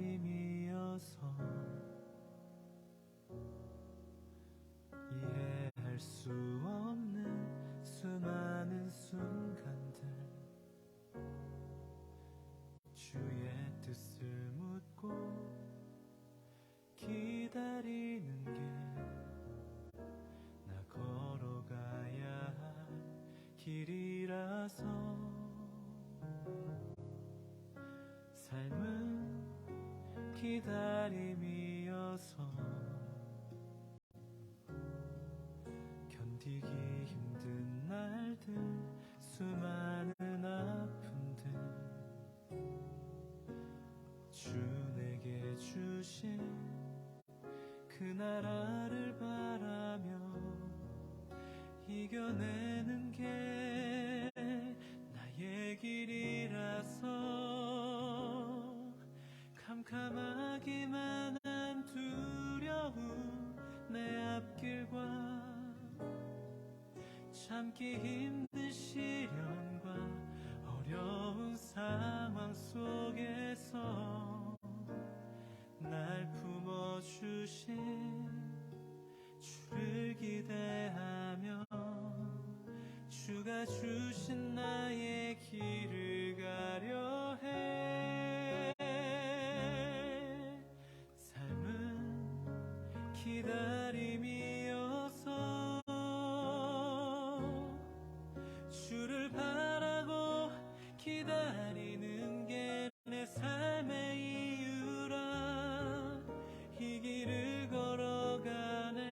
기다림이어서 이해할 수 없는 수많은 순간들 주의 뜻을 묻고 기다리는 게 나 걸어가야 할 길이라서 삶은 기다림이어서 견디기 힘든 날들 수많은 아픔들 주 내게 주신 그 나라를 바라며 이겨내는 게 나의 길이라서 캄캄하기만 한 두려움 내 앞길과 참기 힘든 시련과 어려운 상황 속에서 날 품어주신 주를 기대하며 주가 주신 나의 길을 가려 해. 삶은 기다림이어서 주를 바라고 기다리는 게 내 삶의 이유라. 이 길을 걸어가네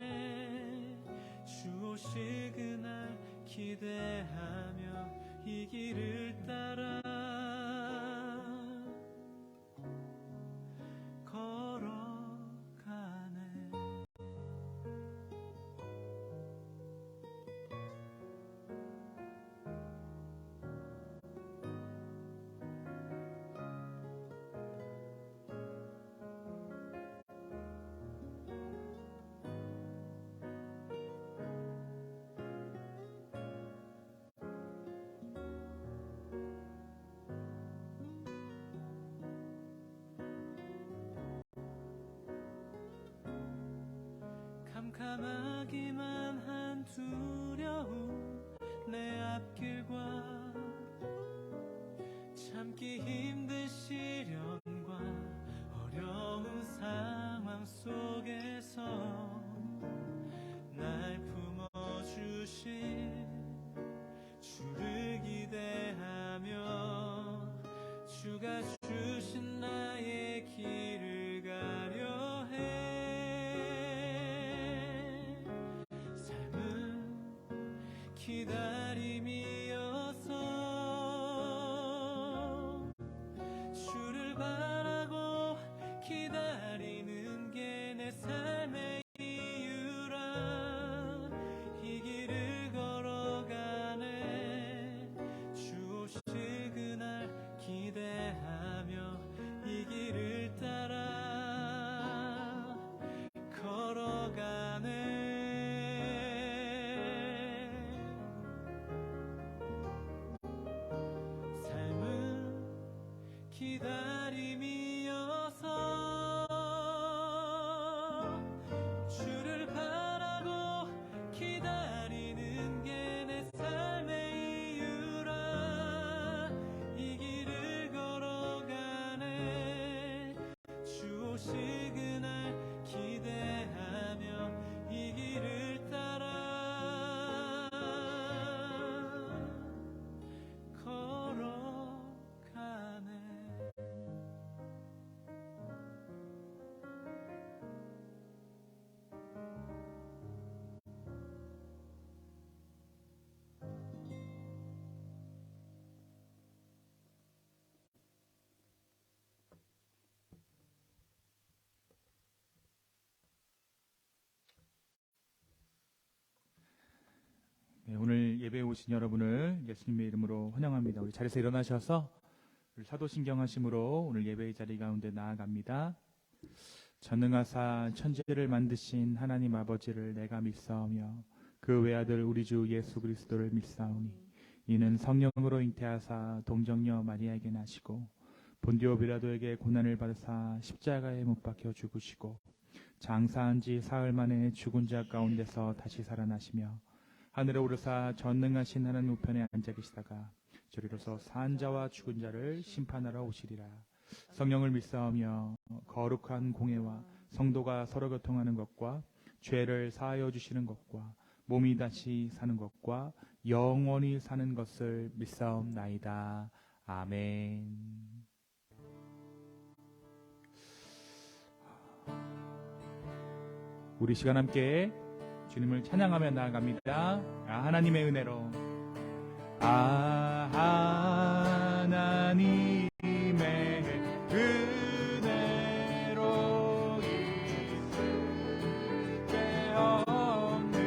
주 오실 그날 기대하며 이 길을 따라 걸어가네. 캄캄하기만 한 두려움 내 앞길과 참기 힘든 시련과 어려운 상황 속에서 날 품어주신 주를 기대하며 주가 주신 나의 길을 가려 해. 기다림이어서 주를 바라고 기다리는 게 내 삶의 이유라. 이 길을 걸어가네 주 오실 그날 기대하며 이 길을 따라 걸어가네. 기다림이어서 주를 바라고 기다리는 게 내 삶의 이유라. 이 길을 걸어가네 주 오실 그날 기대하며 이 길을 따라 네, 오늘 예배에 오신 여러분을 예수님의 이름으로 환영합니다. 우리 자리에서 일어나셔서 사도신경하심으로 오늘 예배의 자리 가운데 나아갑니다. 전능하사 천지를 만드신 하나님 아버지를 내가 믿사오며 그 외아들 우리 주 예수 그리스도를 믿사오니 이는 성령으로 잉태하사 동정녀 마리아에게 나시고 본디오 빌라도에게 고난을 받으사 십자가에 못 박혀 죽으시고 장사한 지 사흘 만에 죽은 자 가운데서 다시 살아나시며 하늘에 오르사 전능하신 하나님 우편에 앉아 계시다가 저리로서 산 자와 죽은 자를 심판하러 오시리라. 성령을 믿사오며 거룩한 공회와 성도가 서로 교통하는 것과 죄를 사하여 주시는 것과 몸이 다시 사는 것과 영원히 사는 것을 믿사옵나이다. 아멘. 우리 시간 함께 주님을 찬양하며 나아갑니다. 하나님의 은혜로 하나님의 은혜로 있을 데 없는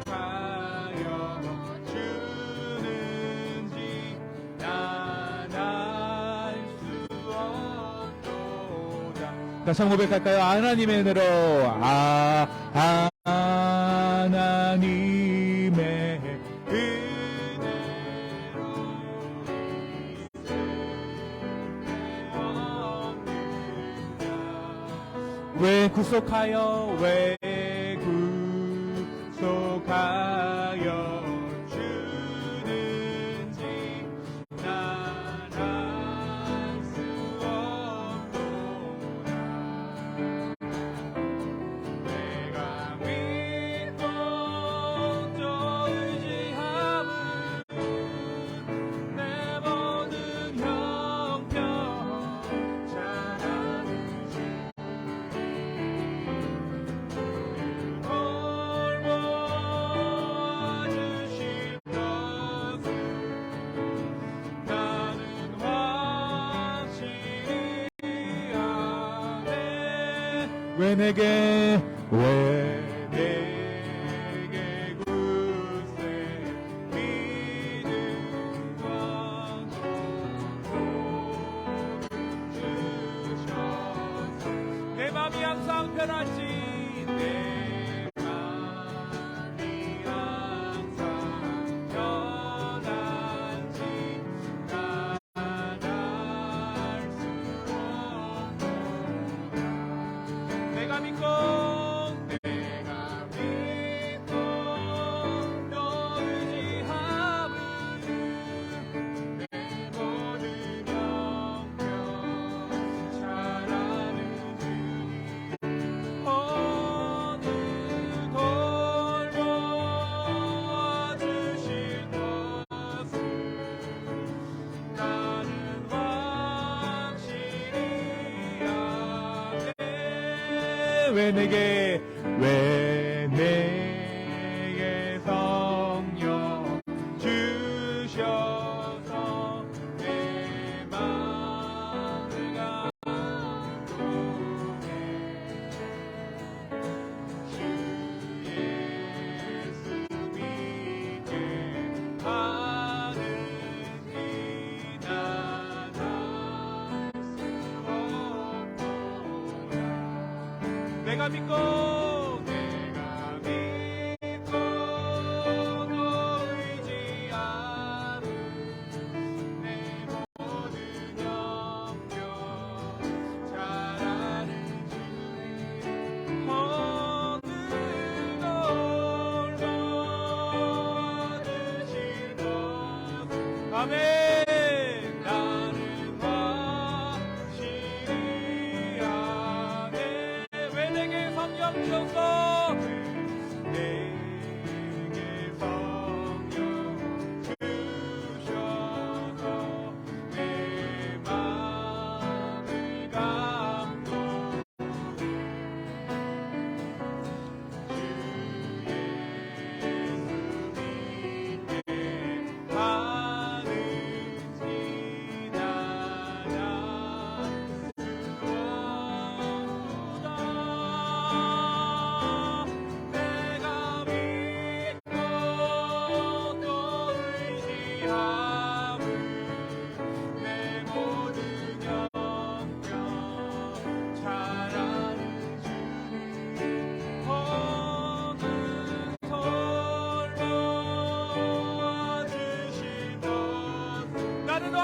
구속하여 주는지 난 알 수 없도다. 다시 한번 고백할까요? 하나님의 은혜로 하나님의 은혜로 왜 구속하여 주는지 난 알 수 없도다. 내가 믿고 또 의지함은 내 모든 형편 잘하는 주 돌보아주실 것을 나는 확실히 아네. 왜 내게 굳세 믿음과 주셔서 내 맘이 항상 편하지. 내 맘이 항상 편한지 난 알 수 없도다. 내가 믿고 또 의지함은 내 모든 영역 잘하는 주님 어느 돌보아주실 것을 나는 확실히 아네. 왜 내게 성령 주셔서 내 마음을 감동해. 주 예수 믿게 하는지 난 알 수 없도다. 내가 믿고 또 의지함은 내 모든 영역 잘하는 주님 어느 돌보아주실 것을 아멘. 나는 확실히 아네. 왜 내게 성령 주셔서 내게 성령 주셔서 내 마음을 감동해. 주 예수 믿게 하는지 난 알 수 없도다.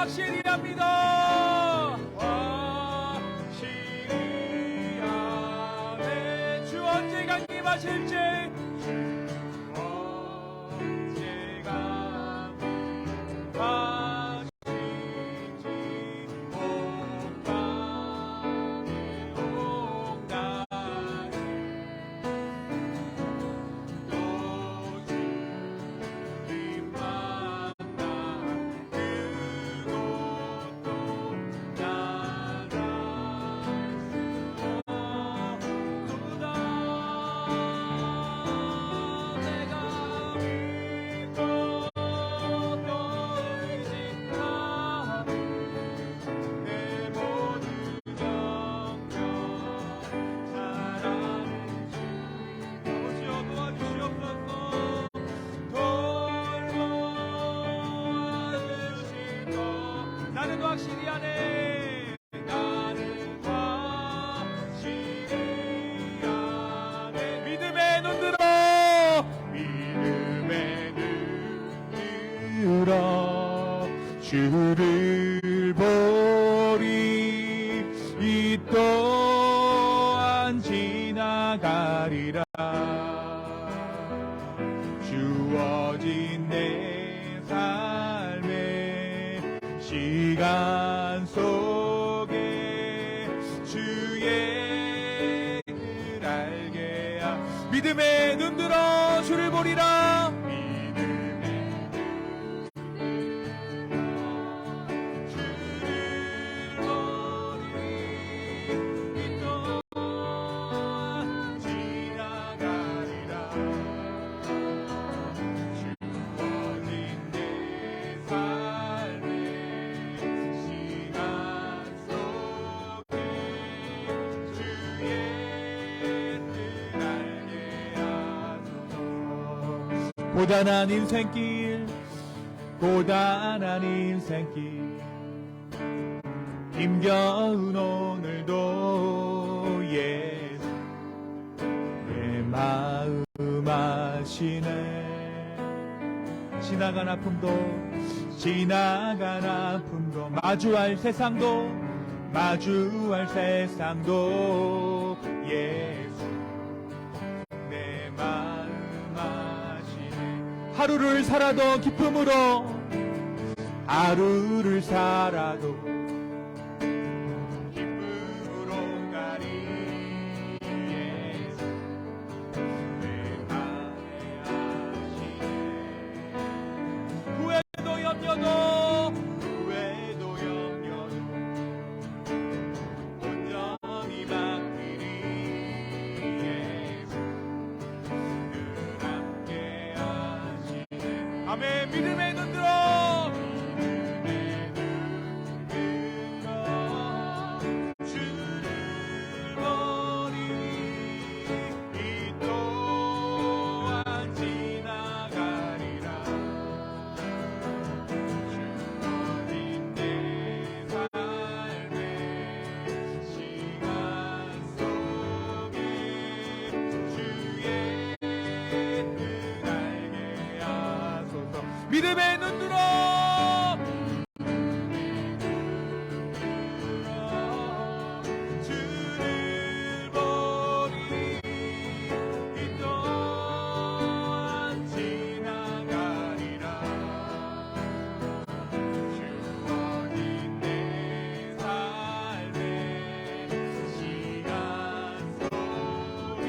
확실히 합니다. 확실히 아멘. 주 언제 강림하실지 확실히 하네. 나는 확실히 아멘. 믿음의 눈 들어 믿음의 눈 들어 주를 보리 이 또한 지나가리라 주어진 내 삶의 시간 속에 주의 길 알게 믿음의 눈 들어 주를 보리라 고단한 인생길 고단한 인생길 힘겨운 오늘도 예수 내 마음 아시네 지나간 아픔도 마주할 세상도 예수 내 마음 하루를 살아도 기쁨으로 기쁨으로 가리 예수 내 맘에 아시네 후회도 염려도 온전히 맡기리 예수 아멘. 믿음의 눈 들어 주를 보리 이 또한 지나가리라 주어진 내 삶의 시간 속에 주의 뜻 알게 하소서 믿음의 눈 들어 주를 보리 이 또한 지나가리라 주어진 내 삶의 시간 속에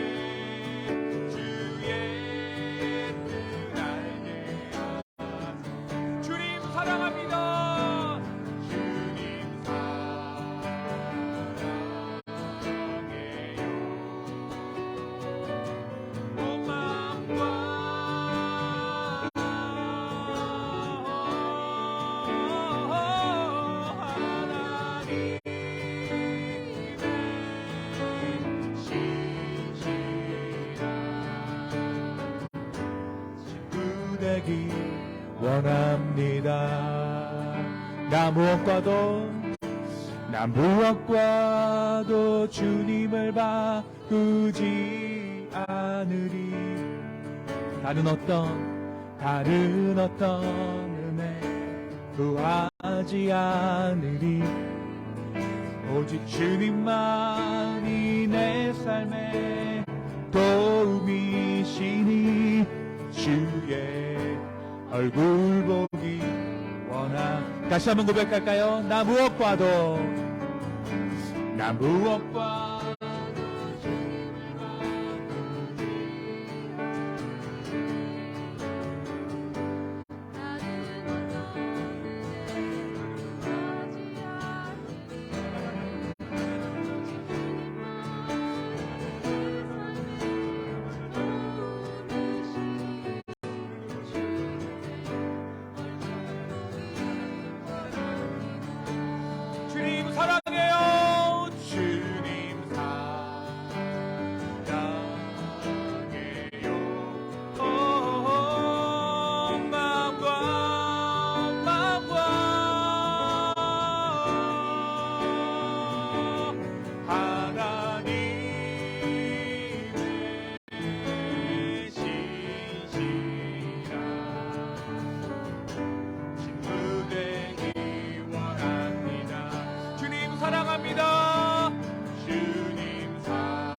주의 뜻 알게 주님 사랑합니다. 주님 사랑해요. 온 마음과 하나님의 신실한 친구 되기 원합니다. 나 무엇과도 주님을 바꾸지 않으리. 다른 어떤 은혜 그 하지 않으리. 오직 주님만이 내 삶의 도움이시니 주의 얼굴 보기 원하. 다시 한번 고백할까요? 나 무엇과도 주님 사랑해요. 주님 사랑해요. 마음과 하나님의 신실한 친구 되기 원합니다. 주님 사랑합니다. 주님 사랑해요.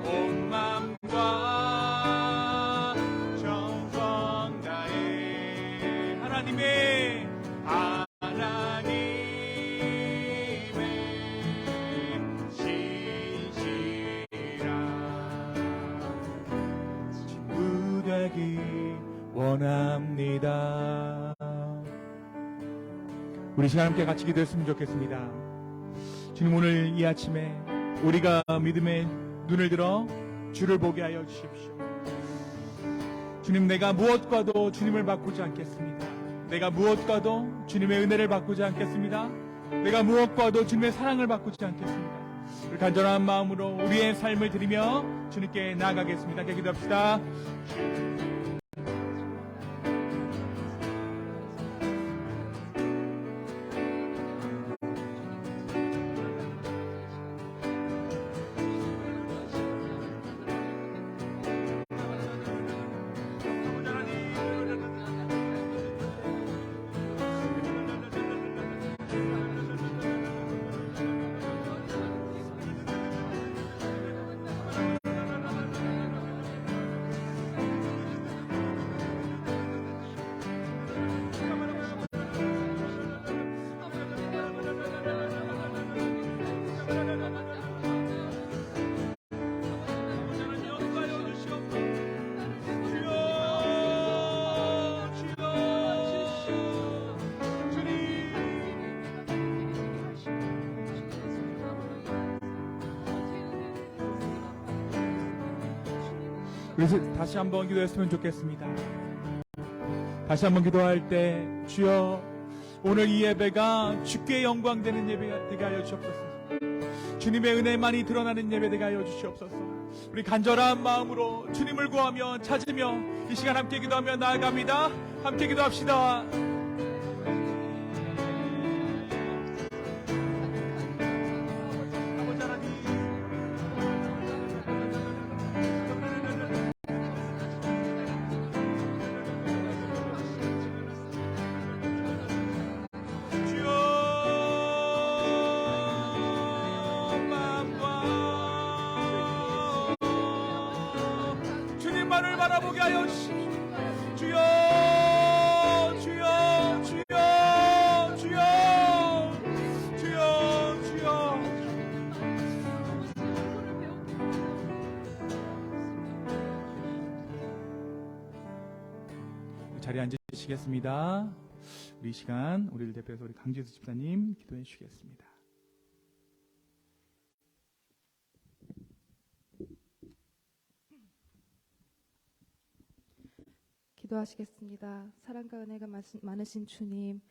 온 마음과 정성 다해 하나님의 신실한 친구 되기 원합니다. 우리 시간 함께 같이 기도했으면 좋겠습니다. 주님, 오늘 이 아침에 우리가 믿음의 눈을 들어 주를 보게 하여 주십시오. 주님, 내가 무엇과도 주님을 바꾸지 않겠습니다. 내가 무엇과도 주님의 은혜를 바꾸지 않겠습니다. 내가 무엇과도 주님의 사랑을 바꾸지 않겠습니다. 우리 간절한 마음으로 우리의 삶을 드리며 주님께 나아가겠습니다. 함께 기도합시다. 그래서 다시 한번 기도했으면 좋겠습니다. 다시 한번 기도할 때 주여, 오늘 이 예배가 주께 영광되는 예배가 되게 하여 주옵소서. 주님의 은혜만이 드러나는 예배 되게 하여 주시옵소서. 우리 간절한 마음으로 주님을 구하며 찾으며 이 시간 함께 기도하며 나아갑니다. 함께 기도합시다. 주님만을 바라보게 하여 주십시오. 주여, 주여, 주여, 주여, 주여, 주여. 자리에 앉으시겠습니다. 우리 이 시간 우리를 대표해서 우리 강지수 집사님 기도해 주시겠습니다. 기도하시겠습니다. 사랑과 은혜가 많으신 주님,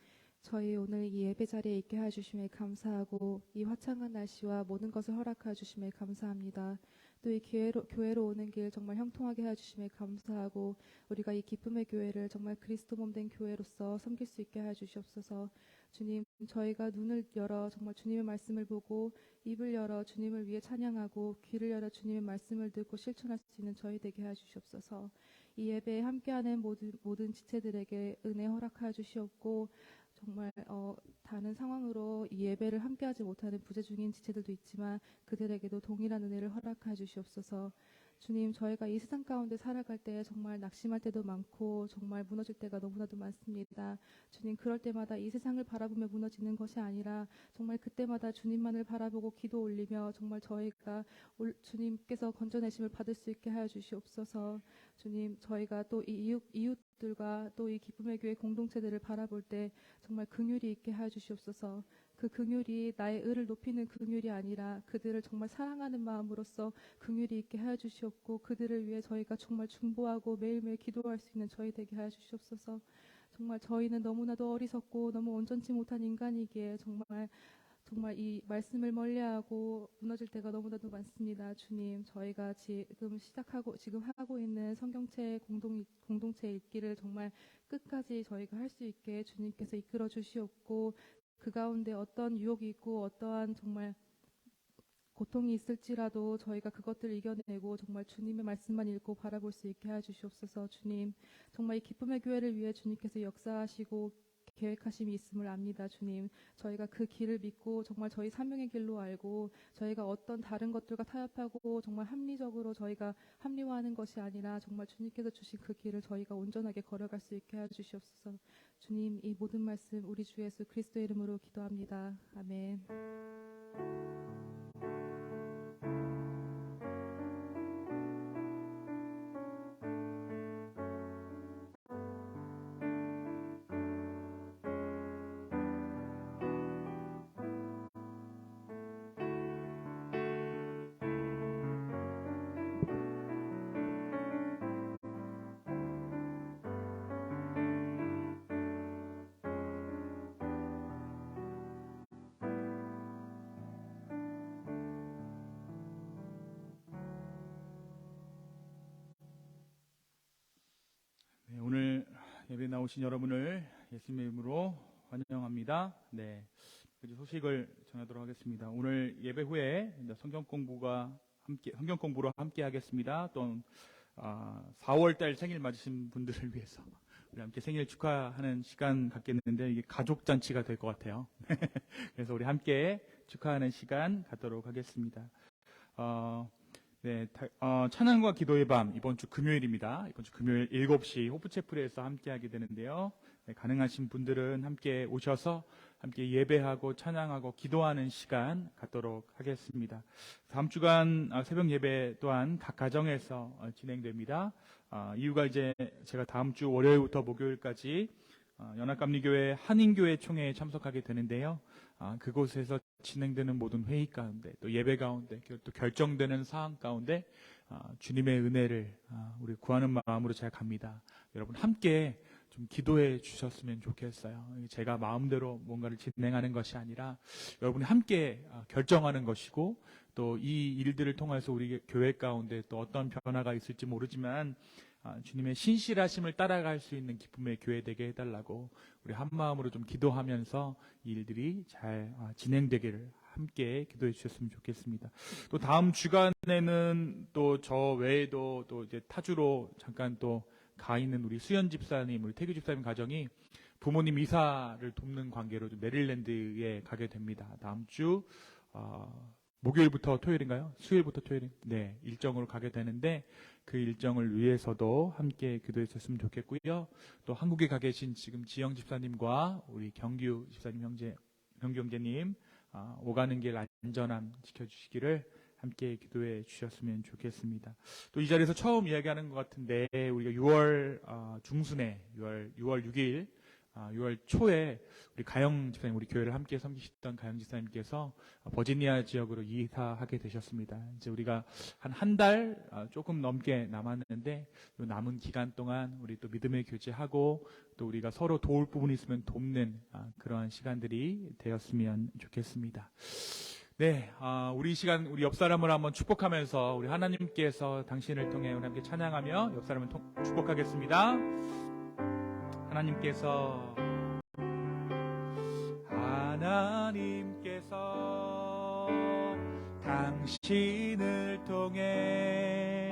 저희 오늘 이 예배 자리에 있게 해주심에 감사하고 이 화창한 날씨와 모든 것을 허락해 주심에 감사합니다. 또 이 교회로 오는 길 정말 형통하게 해주심에 감사하고 우리가 이 기쁨의 교회를 정말 그리스도 몸된 교회로서 섬길 수 있게 해주시옵소서. 주님, 저희가 눈을 열어 정말 주님의 말씀을 보고 입을 열어 주님을 위해 찬양하고 귀를 열어 주님의 말씀을 듣고 실천할 수 있는 저희 되게 해주시옵소서. 이 예배에 함께하는 모든 지체들에게 은혜 허락하여 주시옵고 정말 다른 상황으로 이 예배를 함께하지 못하는 부재 중인 지체들도 있지만 그들에게도 동일한 은혜를 허락하여 주시옵소서. 주님, 저희가 이 세상 가운데 살아갈 때 정말 낙심할 때도 많고 정말 무너질 때가 너무나도 많습니다. 주님, 그럴 때마다 이 세상을 바라보며 무너지는 것이 아니라 정말 그때마다 주님만을 바라보고 기도 올리며 정말 저희가 주님께서 건져내심을 받을 수 있게 하여 주시옵소서. 주님, 저희가 또 이 이웃들과 또 이 기쁨의 교회 공동체들을 바라볼 때 정말 긍휼이 있게 하여 주시옵소서. 그 긍휼이 나의 의를 높이는 긍휼이 아니라 그들을 정말 사랑하는 마음으로서 긍휼이 있게 하여 주시옵고 그들을 위해 저희가 정말 중보하고 매일매일 기도할 수 있는 저희 되게 하여 주시옵소서. 정말 저희는 너무나도 어리석고 너무 온전치 못한 인간이기에 정말 이 말씀을 멀리하고 무너질 때가 너무나도 많습니다. 주님, 저희가 지금 하고 있는 성경책 공동체 읽기를 정말 끝까지 저희가 할 수 있게 주님께서 이끌어 주시옵고 그 가운데 어떤 유혹이 있고 어떠한 정말 고통이 있을지라도 저희가 그것들을 이겨내고 정말 주님의 말씀만 읽고 바라볼 수 있게 하여 주시옵소서. 주님, 정말 이 기쁨의 교회를 위해 주님께서 역사하시고 계획하심이 있음을 압니다. 주님, 저희가 그 길을 믿고 정말 저희 사명의 길로 알고 저희가 어떤 다른 것들과 타협하고 정말 합리적으로 저희가 합리화하는 것이 아니라 정말 주님께서 주신 그 길을 저희가 온전하게 걸어갈 수 있게 하여 주시옵소서. 주님, 이 모든 말씀 우리 주 예수 그리스도의 이름으로 기도합니다. 아멘. 네, 오늘 예배 나오신 여러분을 예수님의 이름으로 환영합니다. 네, 소식을 전하도록 하겠습니다. 오늘 예배 후에 성경 공부로 함께 하겠습니다. 또 4월달 생일 맞으신 분들을 위해서 우리 함께 생일 축하하는 시간 갖겠는데 이게 가족 잔치가 될 것 같아요. 그래서 우리 함께 축하하는 시간 갖도록 하겠습니다. 네, 찬양과 기도의 밤 이번 주 금요일입니다. 이번 주 금요일 7시 호프채플에서 함께 하게 되는데요. 네, 가능하신 분들은 함께 오셔서 함께 예배하고 찬양하고 기도하는 시간 갖도록 하겠습니다. 다음 주간 새벽 예배 또한 각 가정에서 진행됩니다. 이유가 이제 제가 다음 주 월요일부터 목요일까지 연합감리교회 한인교회 총회에 참석하게 되는데요. 그곳에서 진행되는 모든 회의 가운데 또 예배 가운데 또 결정되는 사항 가운데 주님의 은혜를 우리 구하는 마음으로 제가 갑니다. 여러분 함께 좀 기도해 주셨으면 좋겠어요. 제가 마음대로 뭔가를 진행하는 것이 아니라 여러분이 함께 결정하는 것이고 또 이 일들을 통해서 우리 교회 가운데 또 어떤 변화가 있을지 모르지만 주님의 신실하심을 따라갈 수 있는 기쁨의 교회 되게 해달라고 우리 한 마음으로 좀 기도하면서 이 일들이 잘 진행되기를 함께 기도해 주셨으면 좋겠습니다. 또 다음 주간에는 또 저 외에도 또 이제 타주로 잠깐 또 가 있는 우리 수연 집사님, 우리 태규 집사님 가정이 부모님 이사를 돕는 관계로 좀 메릴랜드에 가게 됩니다. 다음 주 목요일부터 토요일인가요? 수요일부터 토요일, 네, 일정으로 가게 되는데 그 일정을 위해서도 함께 기도해 주셨으면 좋겠고요. 또 한국에 가 계신 지금 지영 집사님과 우리 경규 집사님 경규 형제님 오가는 길 안전함 지켜주시기를 함께 기도해 주셨으면 좋겠습니다. 또 이 자리에서 처음 이야기하는 것 같은데 우리가 6월 중순에 6월 6일 6월 초에 우리 가영 집사님, 우리 교회를 함께 섬기셨던 가영 집사님께서 버지니아 지역으로 이사하게 되셨습니다. 이제 우리가 한 달 조금 넘게 남았는데 남은 기간 동안 우리 또 믿음의 교제하고 또 우리가 서로 도울 부분이 있으면 돕는 그러한 시간들이 되었으면 좋겠습니다. 네, 우리 시간 우리 옆 사람을 한번 축복하면서 우리 하나님께서 당신을 통해 우리 함께 찬양하며 옆 사람을 축복하겠습니다. 하나님께서 당신을 통해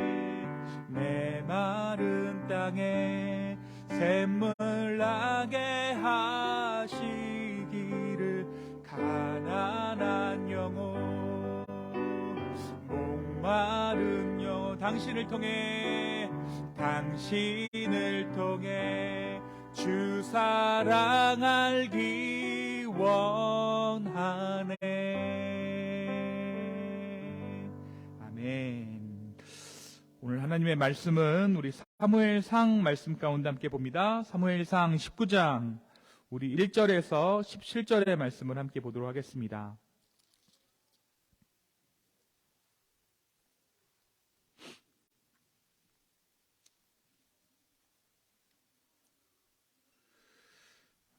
내 마른 땅 땅에 샘물 나게 하시기를 가난한 영혼 목마른 영혼 당신을 통해 주 사랑 알기 원하네. 아멘. 오늘 하나님의 말씀은 우리 사무엘상 말씀 가운데 함께 봅니다. 사무엘상 19장 우리 1절에서 17절의 말씀을 함께 보도록 하겠습니다.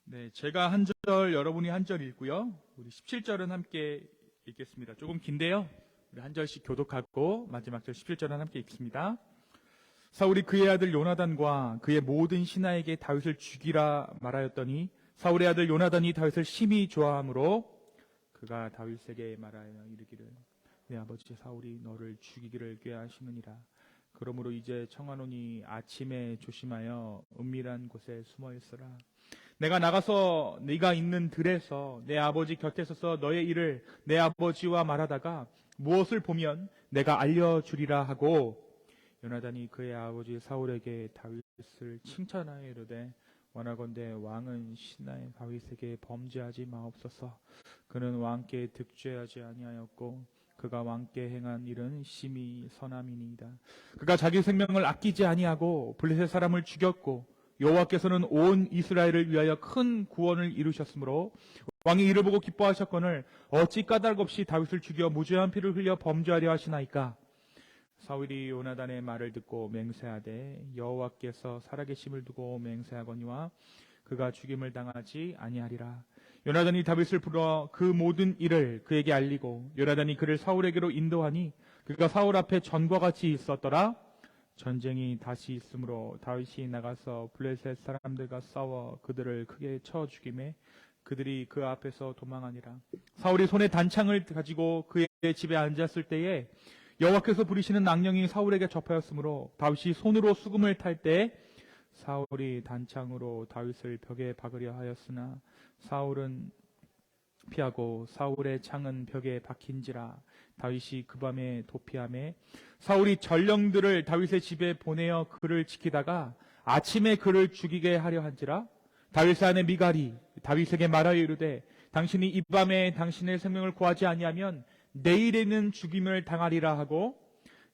네, 제가 한 절, 여러분이 한 절 읽고요. 우리 17절은 함께 읽겠습니다. 조금 긴데요. 우리 한 절씩 교독하고 마지막 절 17절은 함께 읽습니다. 사울이 그의 아들 요나단과 그의 모든 신하에게 다윗을 죽이라 말하였더니 사울의 아들 요나단이 다윗을 심히 좋아하므로 그가 다윗에게 말하여 이르기를 내 아버지 사울이 너를 죽이기를 꾀하시느니라. 그러므로 이제 청하노니 아침에 조심하여 은밀한 곳에 숨어 있으라. 내가 나가서 네가 있는 들에서 내 아버지 곁에 서서 너의 일을 내 아버지와 말하다가 무엇을 보면 내가 알려주리라 하고 요나단이 그의 아버지 사울에게 다윗을 칭찬하여 이르되 원하건대 왕은 신하의 다윗에게 범죄하지 마옵소서. 그는 왕께 득죄하지 아니하였고 그가 왕께 행한 일은 심히 선함이니이다. 그가 자기 생명을 아끼지 아니하고 블레셋 사람을 죽였고 여호와께서는 온 이스라엘을 위하여 큰 구원을 이루셨으므로 왕이 이를 보고 기뻐하셨거늘 어찌 까닭 없이 다윗을 죽여 무죄한 피를 흘려 범죄하려 하시나이까. 사울이 요나단의 말을 듣고 맹세하되 여호와께서 살아계심을 두고 맹세하거니와 그가 죽임을 당하지 아니하리라. 요나단이 다윗을 불러 그 모든 일을 그에게 알리고 요나단이 그를 사울에게로 인도하니 그가 사울 앞에 전과 같이 있었더라. 전쟁이 다시 있으므로 다윗이 나가서 블레셋 사람들과 싸워 그들을 크게 쳐 죽이매 그들이 그 앞에서 도망하니라. 사울이 손에 단창을 가지고 그의 집에 앉았을 때에 여호와께서 부리시는 악령이 사울에게 접하였으므로 다윗이 손으로 수금을 탈 때 사울이 단창으로 다윗을 벽에 박으려 하였으나 사울은 피하고 사울의 창은 벽에 박힌지라. 다윗이 그 밤에 도피하매 사울이 전령들을 다윗의 집에 보내어 그를 지키다가 아침에 그를 죽이게 하려 한지라. 다윗의 아내 미갈이 다윗에게 말하여 이르되 당신이 이 밤에 당신의 생명을 구하지 아니하면 내일에는 죽임을 당하리라 하고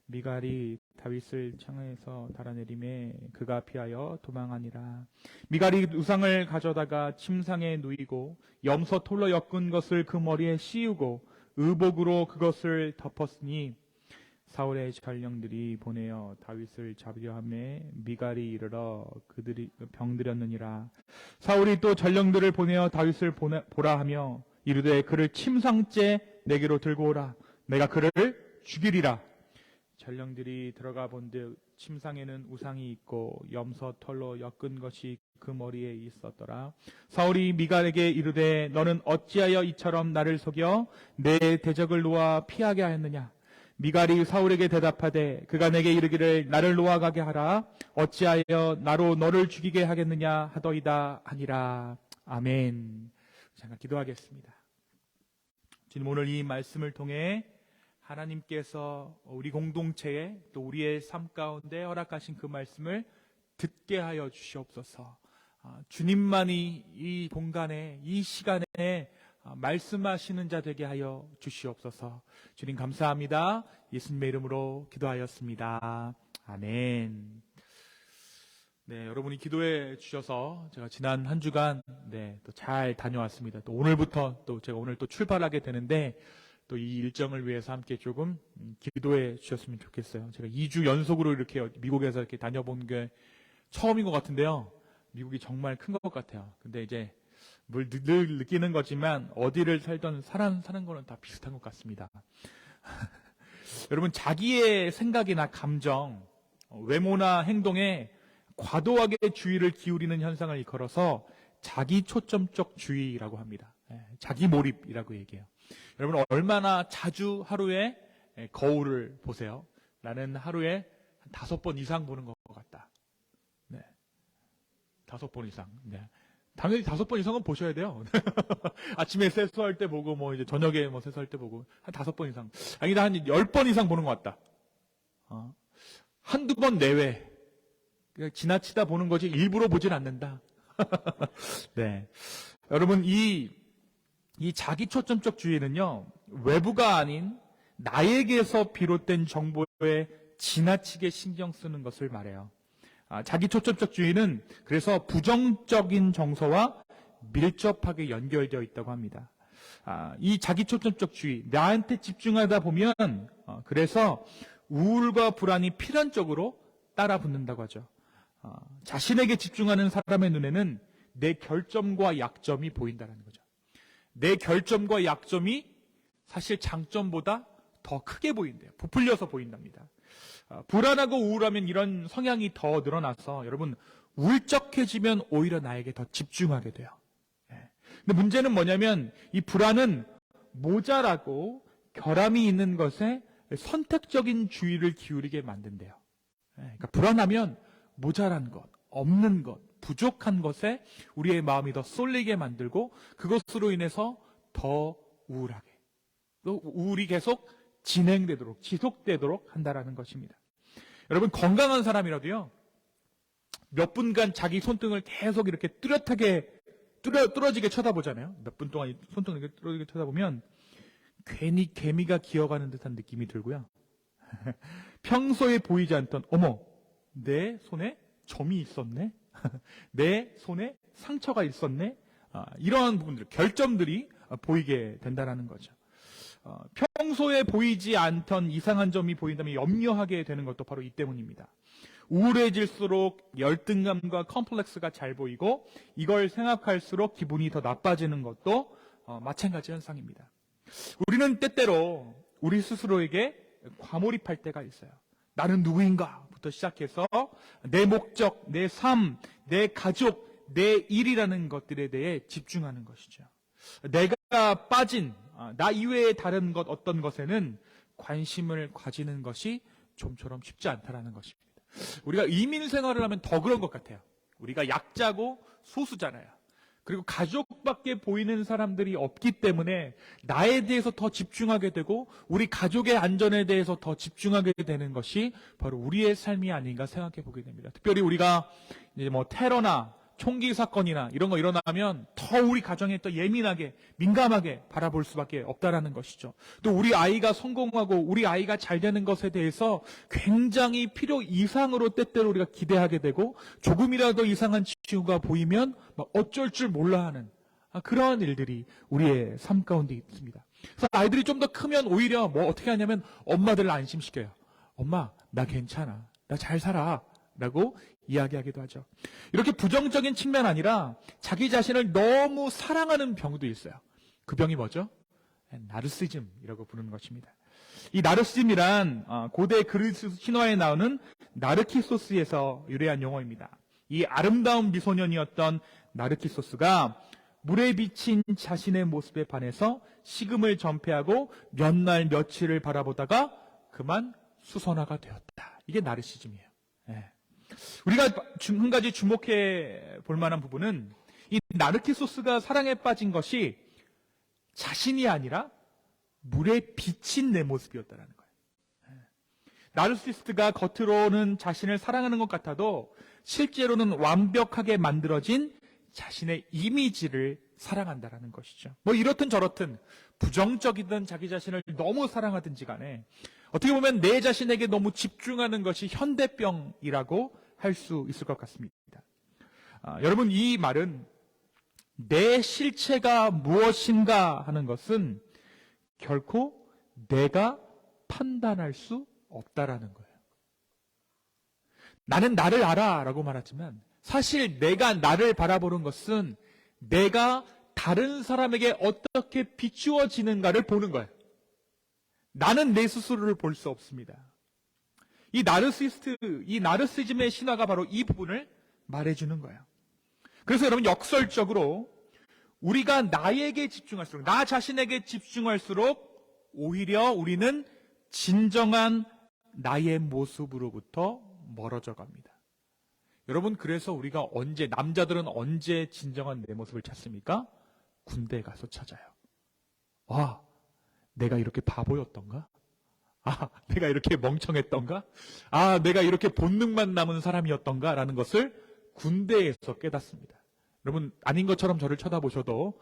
미갈이 다윗을 창에서 달아내림에 그가 피하여 도망하니라. 미갈이 우상을 가져다가 침상에 누이고 염소 털로 엮은 것을 그 머리에 씌우고 의복으로 그것을 덮었으니 사울의 전령들이 보내어 다윗을 잡으려 하매 미갈이 이르러 그들이 병들였느니라. 사울이 또 전령들을 보내어 다윗을 보라 하며 이르되 그를 침상째 내게로 들고 오라. 내가 그를 죽이리라. 전령들이 들어가 본즉 침상에는 우상이 있고 염소 털로 엮은 것이 그 머리에 있었더라. 사울이 미갈에게 이르되 너는 어찌하여 이처럼 나를 속여 내 대적을 놓아 피하게 하였느냐. 미갈이 사울에게 대답하되 그가 내게 이르기를 나를 놓아가게 하라. 어찌하여 나로 너를 죽이게 하겠느냐 하더이다 하니라. 아멘. 잠깐 기도하겠습니다. 주님, 오늘 이 말씀을 통해 하나님께서 우리 공동체에 또 우리의 삶 가운데 허락하신 그 말씀을 듣게 하여 주시옵소서. 주님만이 이 공간에 이 시간에 말씀하시는 자 되게 하여 주시옵소서. 주님 감사합니다. 예수님의 이름으로 기도하였습니다. 아멘. 네, 여러분이 기도해 주셔서 제가 지난 한 주간 또 잘 다녀왔습니다. 또 오늘부터 또 제가 오늘 또 출발하게 되는데 또 이 일정을 위해서 함께 조금 기도해 주셨으면 좋겠어요. 제가 2주 연속으로 이렇게 미국에서 이렇게 다녀본 게 처음인 것 같은데요. 미국이 정말 큰 것 같아요. 근데 이제 늘 느끼는 거지만 어디를 살던 사는 거는 다 비슷한 것 같습니다. 여러분, 자기의 생각이나 감정, 외모나 행동에 과도하게 주의를 기울이는 현상을 일컬어서 자기 초점적 주의라고 합니다. 자기 몰입이라고 얘기해요. 여러분, 얼마나 자주 하루에 거울을 보세요? 나는 하루에 5번 이상 보는 것 같다. 5번 이상. 네. 당연히 5번 이상은 보셔야 돼요. 아침에 세수할 때 보고, 뭐, 이제 저녁에 뭐 세수할 때 보고, 한 5번 이상. 아니다, 한 10번 이상 보는 것 같다. 한두 번 내외. 그냥 지나치다 보는 거지, 일부러 보진 않는다. 네. 여러분, 이 자기 초점적 주의는요, 외부가 아닌 나에게서 비롯된 정보에 지나치게 신경 쓰는 것을 말해요. 자기 초점적 주의는 그래서 부정적인 정서와 밀접하게 연결되어 있다고 합니다. 이 자기 초점적 주의, 나한테 집중하다 보면 그래서 우울과 불안이 필연적으로 따라 붙는다고 하죠. 자신에게 집중하는 사람의 눈에는 내 결점과 약점이 보인다는 거죠. 내 결점과 약점이 사실 장점보다 더 크게 보인대요. 부풀려서 보인답니다. 불안하고 우울하면 이런 성향이 더 늘어나서 여러분 울적해지면 오히려 나에게 더 집중하게 돼요. 근데 문제는 뭐냐면 이 불안은 모자라고 결함이 있는 것에 선택적인 주의를 기울이게 만든대요. 그러니까 불안하면 모자란 것, 없는 것, 부족한 것에 우리의 마음이 더 쏠리게 만들고 그것으로 인해서 더 우울하게, 또 우울이 계속 진행되도록, 지속되도록 한다라는 것입니다. 여러분, 건강한 사람이라도요, 몇 분간 자기 손등을 계속 이렇게 뚫어지게 쳐다보잖아요. 몇 분 동안 손등을 이렇게 뚫어지게 쳐다보면 괜히 개미가 기어가는 듯한 느낌이 들고요. 평소에 보이지 않던, 어머, 내 손에 점이 있었네? 내 손에 상처가 있었네? 이러한 부분들, 결점들이 보이게 된다는 거죠. 평소에 보이지 않던 이상한 점이 보인다면 염려하게 되는 것도 바로 이 때문입니다. 우울해질수록 열등감과 컴플렉스가 잘 보이고 이걸 생각할수록 기분이 더 나빠지는 것도 마찬가지 현상입니다. 우리는 때때로 우리 스스로에게 과몰입할 때가 있어요. 나는 누구인가부터 시작해서 내 목적, 내 삶, 내 가족, 내 일이라는 것들에 대해 집중하는 것이죠. 내가 빠진 나 이외의 다른 것 어떤 것에는 관심을 가지는 것이 좀처럼 쉽지 않다라는 것입니다. 우리가 이민 생활을 하면 더 그런 것 같아요. 우리가 약자고 소수잖아요. 그리고 가족밖에 보이는 사람들이 없기 때문에 나에 대해서 더 집중하게 되고 우리 가족의 안전에 대해서 더 집중하게 되는 것이 바로 우리의 삶이 아닌가 생각해 보게 됩니다. 특별히 우리가 이제 뭐 테러나 총기 사건이나 이런 거 일어나면 더 우리 가정에 또 예민하게 민감하게 바라볼 수밖에 없다라는 것이죠. 또 우리 아이가 성공하고 우리 아이가 잘 되는 것에 대해서 굉장히 필요 이상으로 때때로 우리가 기대하게 되고 조금이라도 이상한 징후가 보이면 막 어쩔 줄 몰라 하는 그러한 일들이 우리의 삶 가운데 있습니다. 그래서 아이들이 좀 더 크면 오히려 뭐 어떻게 하냐면 엄마들을 안심시켜요. 엄마, 나 괜찮아. 나 잘 살아. 라고 이야기하기도 하죠. 이렇게 부정적인 측면 아니라 자기 자신을 너무 사랑하는 병도 있어요. 그 병이 뭐죠? 나르시즘이라고 부르는 것입니다. 이 나르시즘이란 고대 그리스 신화에 나오는 나르키소스에서 유래한 용어입니다. 이 아름다운 미소년이었던 나르키소스가 물에 비친 자신의 모습에 반해서 식음을 전폐하고 몇 날 며칠을 바라보다가 그만 수선화가 되었다. 이게 나르시즘이에요. 우리가 한 가지 주목해 볼 만한 부분은 이 나르키소스가 사랑에 빠진 것이 자신이 아니라 물에 비친 내 모습이었다는 거예요. 나르시스트가 겉으로는 자신을 사랑하는 것 같아도 실제로는 완벽하게 만들어진 자신의 이미지를 사랑한다는 것이죠. 뭐 이렇든 저렇든 부정적이든 자기 자신을 너무 사랑하든지 간에 어떻게 보면 내 자신에게 너무 집중하는 것이 현대병이라고 할 수 있을 것 같습니다. 여러분, 이 말은 내 실체가 무엇인가 하는 것은 결코 내가 판단할 수 없다라는 거예요. 나는 나를 알아 라고 말하지만 사실 내가 나를 바라보는 것은 내가 다른 사람에게 어떻게 비추어지는가를 보는 거예요. 나는 내 스스로를 볼 수 없습니다. 이 나르시즘의 신화가 바로 이 부분을 말해주는 거예요. 그래서 여러분, 역설적으로 우리가 나에게 집중할수록, 나 자신에게 집중할수록 오히려 우리는 진정한 나의 모습으로부터 멀어져 갑니다. 여러분, 그래서 우리가 남자들은 언제 진정한 내 모습을 찾습니까? 군대에 가서 찾아요. 아, 내가 이렇게 바보였던가? 아, 내가 이렇게 멍청했던가? 아, 내가 이렇게 본능만 남은 사람이었던가? 라는 것을 군대에서 깨닫습니다. 여러분, 아닌 것처럼 저를 쳐다보셔도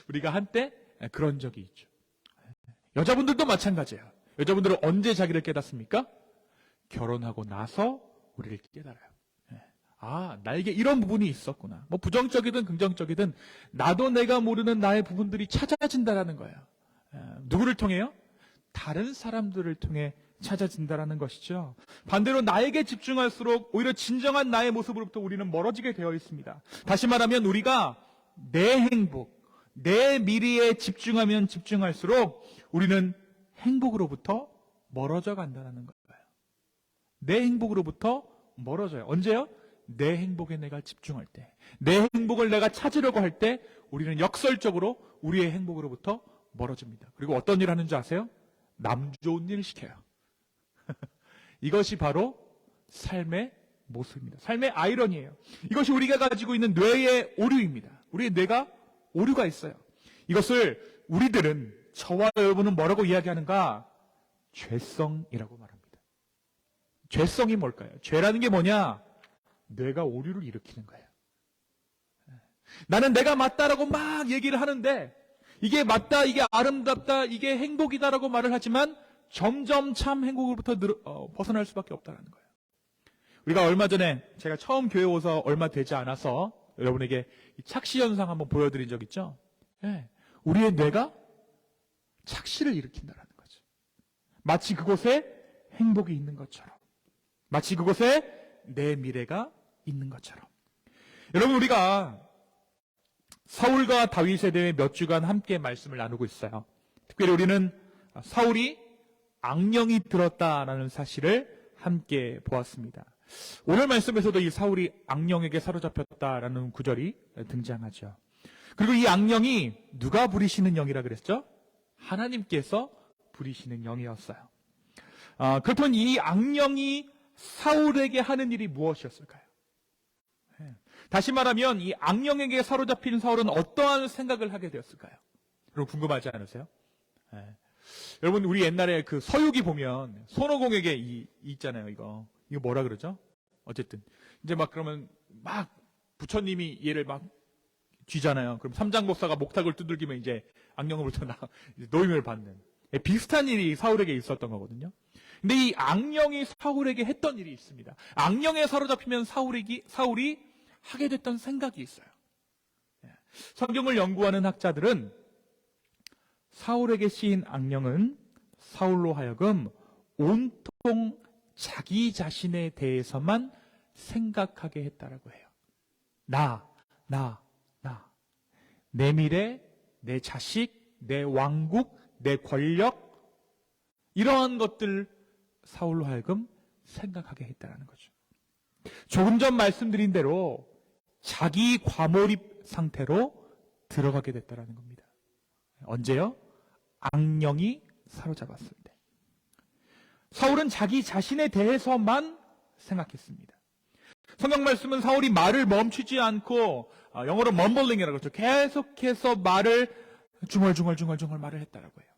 우리가 한때 그런 적이 있죠. 여자분들도 마찬가지예요. 여자분들은 언제 자기를 깨닫습니까? 결혼하고 나서 우리를 깨달아요. 아, 나에게 이런 부분이 있었구나. 뭐 부정적이든 긍정적이든 나도 내가 모르는 나의 부분들이 찾아진다라는 거예요. 누구를 통해요? 다른 사람들을 통해 찾아진다라는 것이죠. 반대로 나에게 집중할수록 오히려 진정한 나의 모습으로부터 우리는 멀어지게 되어 있습니다. 다시 말하면 우리가 내 행복, 내 미래에 집중하면 집중할수록 우리는 행복으로부터 멀어져 간다는 거예요. 내 행복으로부터 멀어져요. 언제요? 내 행복에 내가 집중할 때, 내 행복을 내가 찾으려고 할 때 우리는 역설적으로 우리의 행복으로부터 멀어집니다. 그리고 어떤 일 하는 줄 아세요? 남 좋은 일 시켜요. 이것이 바로 삶의 모습입니다. 삶의 아이러니예요. 이것이 우리가 가지고 있는 뇌의 오류입니다. 우리의 뇌가 오류가 있어요. 이것을 우리들은, 저와 여러분은 뭐라고 이야기하는가? 죄성이라고 말합니다. 죄성이 뭘까요? 죄라는 게 뭐냐? 뇌가 오류를 일으키는 거예요. 나는 내가 맞다라고 막 얘기를 하는데 이게 맞다, 이게 아름답다, 이게 행복이다라고 말을 하지만 점점 참 행복으로부터 벗어날 수밖에 없다는 거예요. 우리가 얼마 전에, 제가 처음 교회 오서 얼마 되지 않아서 여러분에게 이 착시 현상 한번 보여드린 적 있죠? 네. 우리의 뇌가 착시를 일으킨다는 거죠. 마치 그곳에 행복이 있는 것처럼, 마치 그곳에 내 미래가 있는 것처럼. 여러분, 우리가 사울과 다윗에 대해 몇 주간 함께 말씀을 나누고 있어요. 특별히 우리는 사울이 악령이 들었다라는 사실을 함께 보았습니다. 오늘 말씀에서도 이 사울이 악령에게 사로잡혔다라는 구절이 등장하죠. 그리고 이 악령이 누가 부리시는 영이라 그랬죠? 하나님께서 부리시는 영이었어요. 그렇다면 이 악령이 사울에게 하는 일이 무엇이었을까요? 다시 말하면 이 악령에게 사로잡힌 사울은 어떠한 생각을 하게 되었을까요? 여러분, 궁금하지 않으세요? 여러분, 우리 옛날에 그 서유기 보면 손오공에게 있잖아요. 이거 뭐라 그러죠? 어쨌든 이제 막 그러면 막 부처님이 얘를 막 쥐잖아요. 그럼 삼장법사가 목탁을 두들기면 이제 악령으로부터 노임을 받는, 비슷한 일이 사울에게 있었던 거거든요. 근데 이 악령이 사울에게 했던 일이 있습니다. 악령에 사로잡히면 사울이 하게 됐던 생각이 있어요. 성경을 연구하는 학자들은 사울에게 씌인 악령은 사울로 하여금 온통 자기 자신에 대해서만 생각하게 했다라고 해요. 나. 내 미래, 내 자식, 내 왕국, 내 권력, 이러한 것들 사울로 하여금 생각하게 했다라는 거죠. 조금 전 말씀드린 대로 자기 과몰입 상태로 들어가게 됐다라는 겁니다. 언제요? 악령이 사로잡았을 때. 사울은 자기 자신에 대해서만 생각했습니다. 성경 말씀은 사울이 말을 멈추지 않고, 영어로 mumbling이라고 그러죠. 계속해서 말을 중얼중얼 말을 했다라고 해요.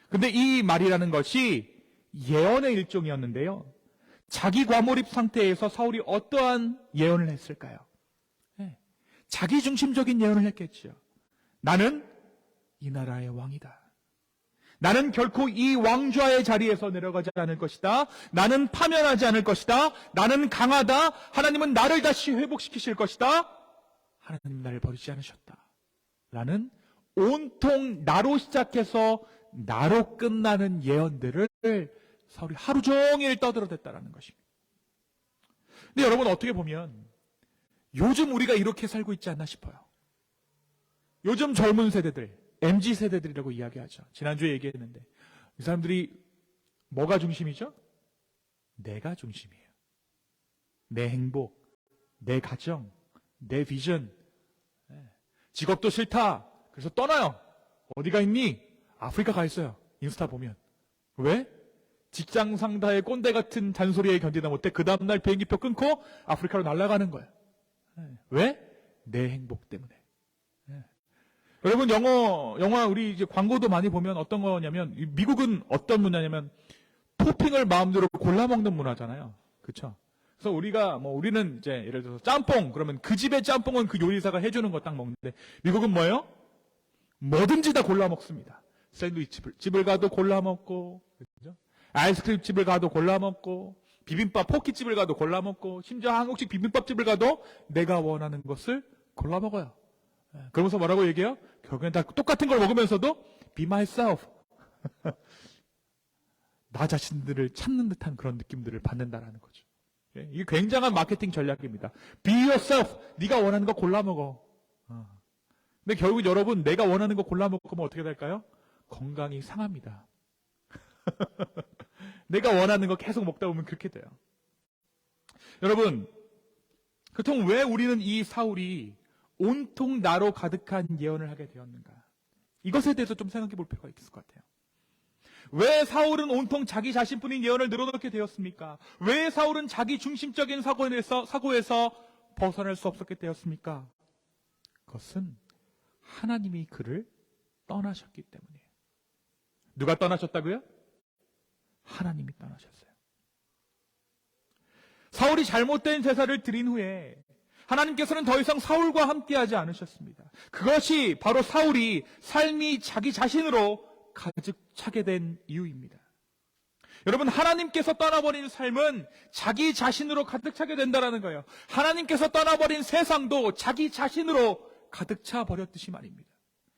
근데 이 말이라는 것이 예언의 일종이었는데요. 자기 과몰입 상태에서 사울이 어떠한 예언을 했을까요? 자기 중심적인 예언을 했겠죠. 나는 이 나라의 왕이다. 나는 결코 이 왕좌의 자리에서 내려가지 않을 것이다. 나는 파면하지 않을 것이다. 나는 강하다. 하나님은 나를 다시 회복시키실 것이다. 하나님 나를 버리지 않으셨다. 라는 온통 나로 시작해서 나로 끝나는 예언들을 사울이 하루 종일 떠들어댔다라는 것입니다. 근데 여러분, 어떻게 보면 요즘 우리가 이렇게 살고 있지 않나 싶어요. 요즘 젊은 세대들, MZ세대들이라고 이야기하죠. 지난주에 얘기했는데 이 사람들이 뭐가 중심이죠? 내가 중심이에요. 내 행복, 내 가정, 내 비전. 직업도 싫다. 그래서 떠나요. 어디가 있니? 아프리카 가 있어요. 인스타 보면. 왜? 직장 상사의 꼰대 같은 잔소리에 견디다 못해 그 다음날 비행기표 끊고 아프리카로 날아가는 거예요. 왜? 내 행복 때문에. 여러분, 영화 우리 이제 광고도 많이 보면 어떤 거냐면, 미국은 어떤 문화냐면 토핑을 마음대로 골라 먹는 문화잖아요. 그렇죠? 그래서 우리는 이제 예를 들어서 짬뽕, 그러면 그 집의 짬뽕은 그 요리사가 해주는 거 딱 먹는데, 미국은 뭐예요? 뭐든지 다 골라 먹습니다. 샌드위치 집을 가도 골라 먹고, 그죠? 아이스크림 집을 가도 골라 먹고, 비빔밥 포키집을 가도 골라 먹고, 심지어 한국식 비빔밥집을 가도 내가 원하는 것을 골라 먹어요. 그러면서 뭐라고 얘기해요? 결국엔 다 똑같은 걸 먹으면서도 be myself. 나 자신들을 찾는 듯한 그런 느낌들을 받는다라는 거죠. 이게 굉장한 마케팅 전략입니다. Be yourself. 네가 원하는 거 골라 먹어. 근데 결국 여러분, 내가 원하는 거 골라 먹으면 어떻게 될까요? 건강이 상합니다. 내가 원하는 거 계속 먹다 보면 그렇게 돼요. 여러분, 그렇다면 왜 우리는 이 사울이 온통 나로 가득한 예언을 하게 되었는가? 이것에 대해서 좀 생각해 볼 필요가 있을 것 같아요. 왜 사울은 온통 자기 자신뿐인 예언을 늘어놓게 되었습니까? 왜 사울은 자기 중심적인 사고에서 벗어날 수 없었게 되었습니까? 그것은 하나님이 그를 떠나셨기 때문이에요. 누가 떠나셨다고요? 하나님이 떠나셨어요. 사울이 잘못된 제사를 드린 후에 하나님께서는 더 이상 사울과 함께하지 않으셨습니다. 그것이 바로 사울이 삶이 자기 자신으로 가득 차게 된 이유입니다. 여러분, 하나님께서 떠나버린 삶은 자기 자신으로 가득 차게 된다는 거예요. 하나님께서 떠나버린 세상도 자기 자신으로 가득 차 버렸듯이 말입니다.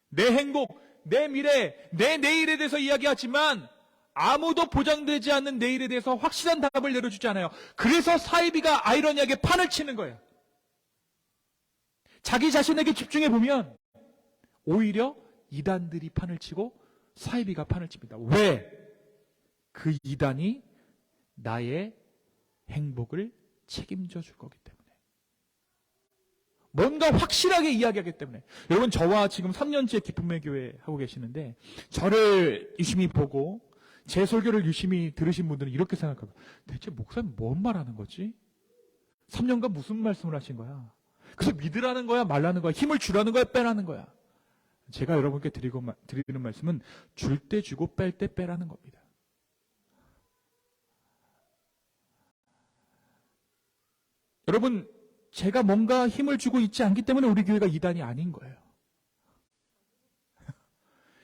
내 행복, 내 미래, 내 내일에 대해서 이야기하지만 아무도 보장되지 않는 내일에 대해서 확실한 답을 내려주지 않아요. 그래서 사이비가 아이러니하게 판을 치는 거예요. 자기 자신에게 집중해 보면 오히려 이단들이 판을 치고 사이비가 판을 칩니다. 왜? 그 이단이 나의 행복을 책임져 줄 거기 때문에. 뭔가 확실하게 이야기하기 때문에. 여러분, 저와 지금 3년째 기쁨의 교회 하고 계시는데 저를 유심히 보고 제 설교를 유심히 들으신 분들은 이렇게 생각하고, 대체 목사님 뭔 말하는 거지? 3년간 무슨 말씀을 하신 거야? 그래서 믿으라는 거야, 말라는 거야, 힘을 주라는 거야, 빼라는 거야? 제가 여러분께 드리는 말씀은 줄 때 주고 뺄 때 빼라는 겁니다. 여러분, 제가 뭔가 힘을 주고 있지 않기 때문에 우리 교회가 이단이 아닌 거예요.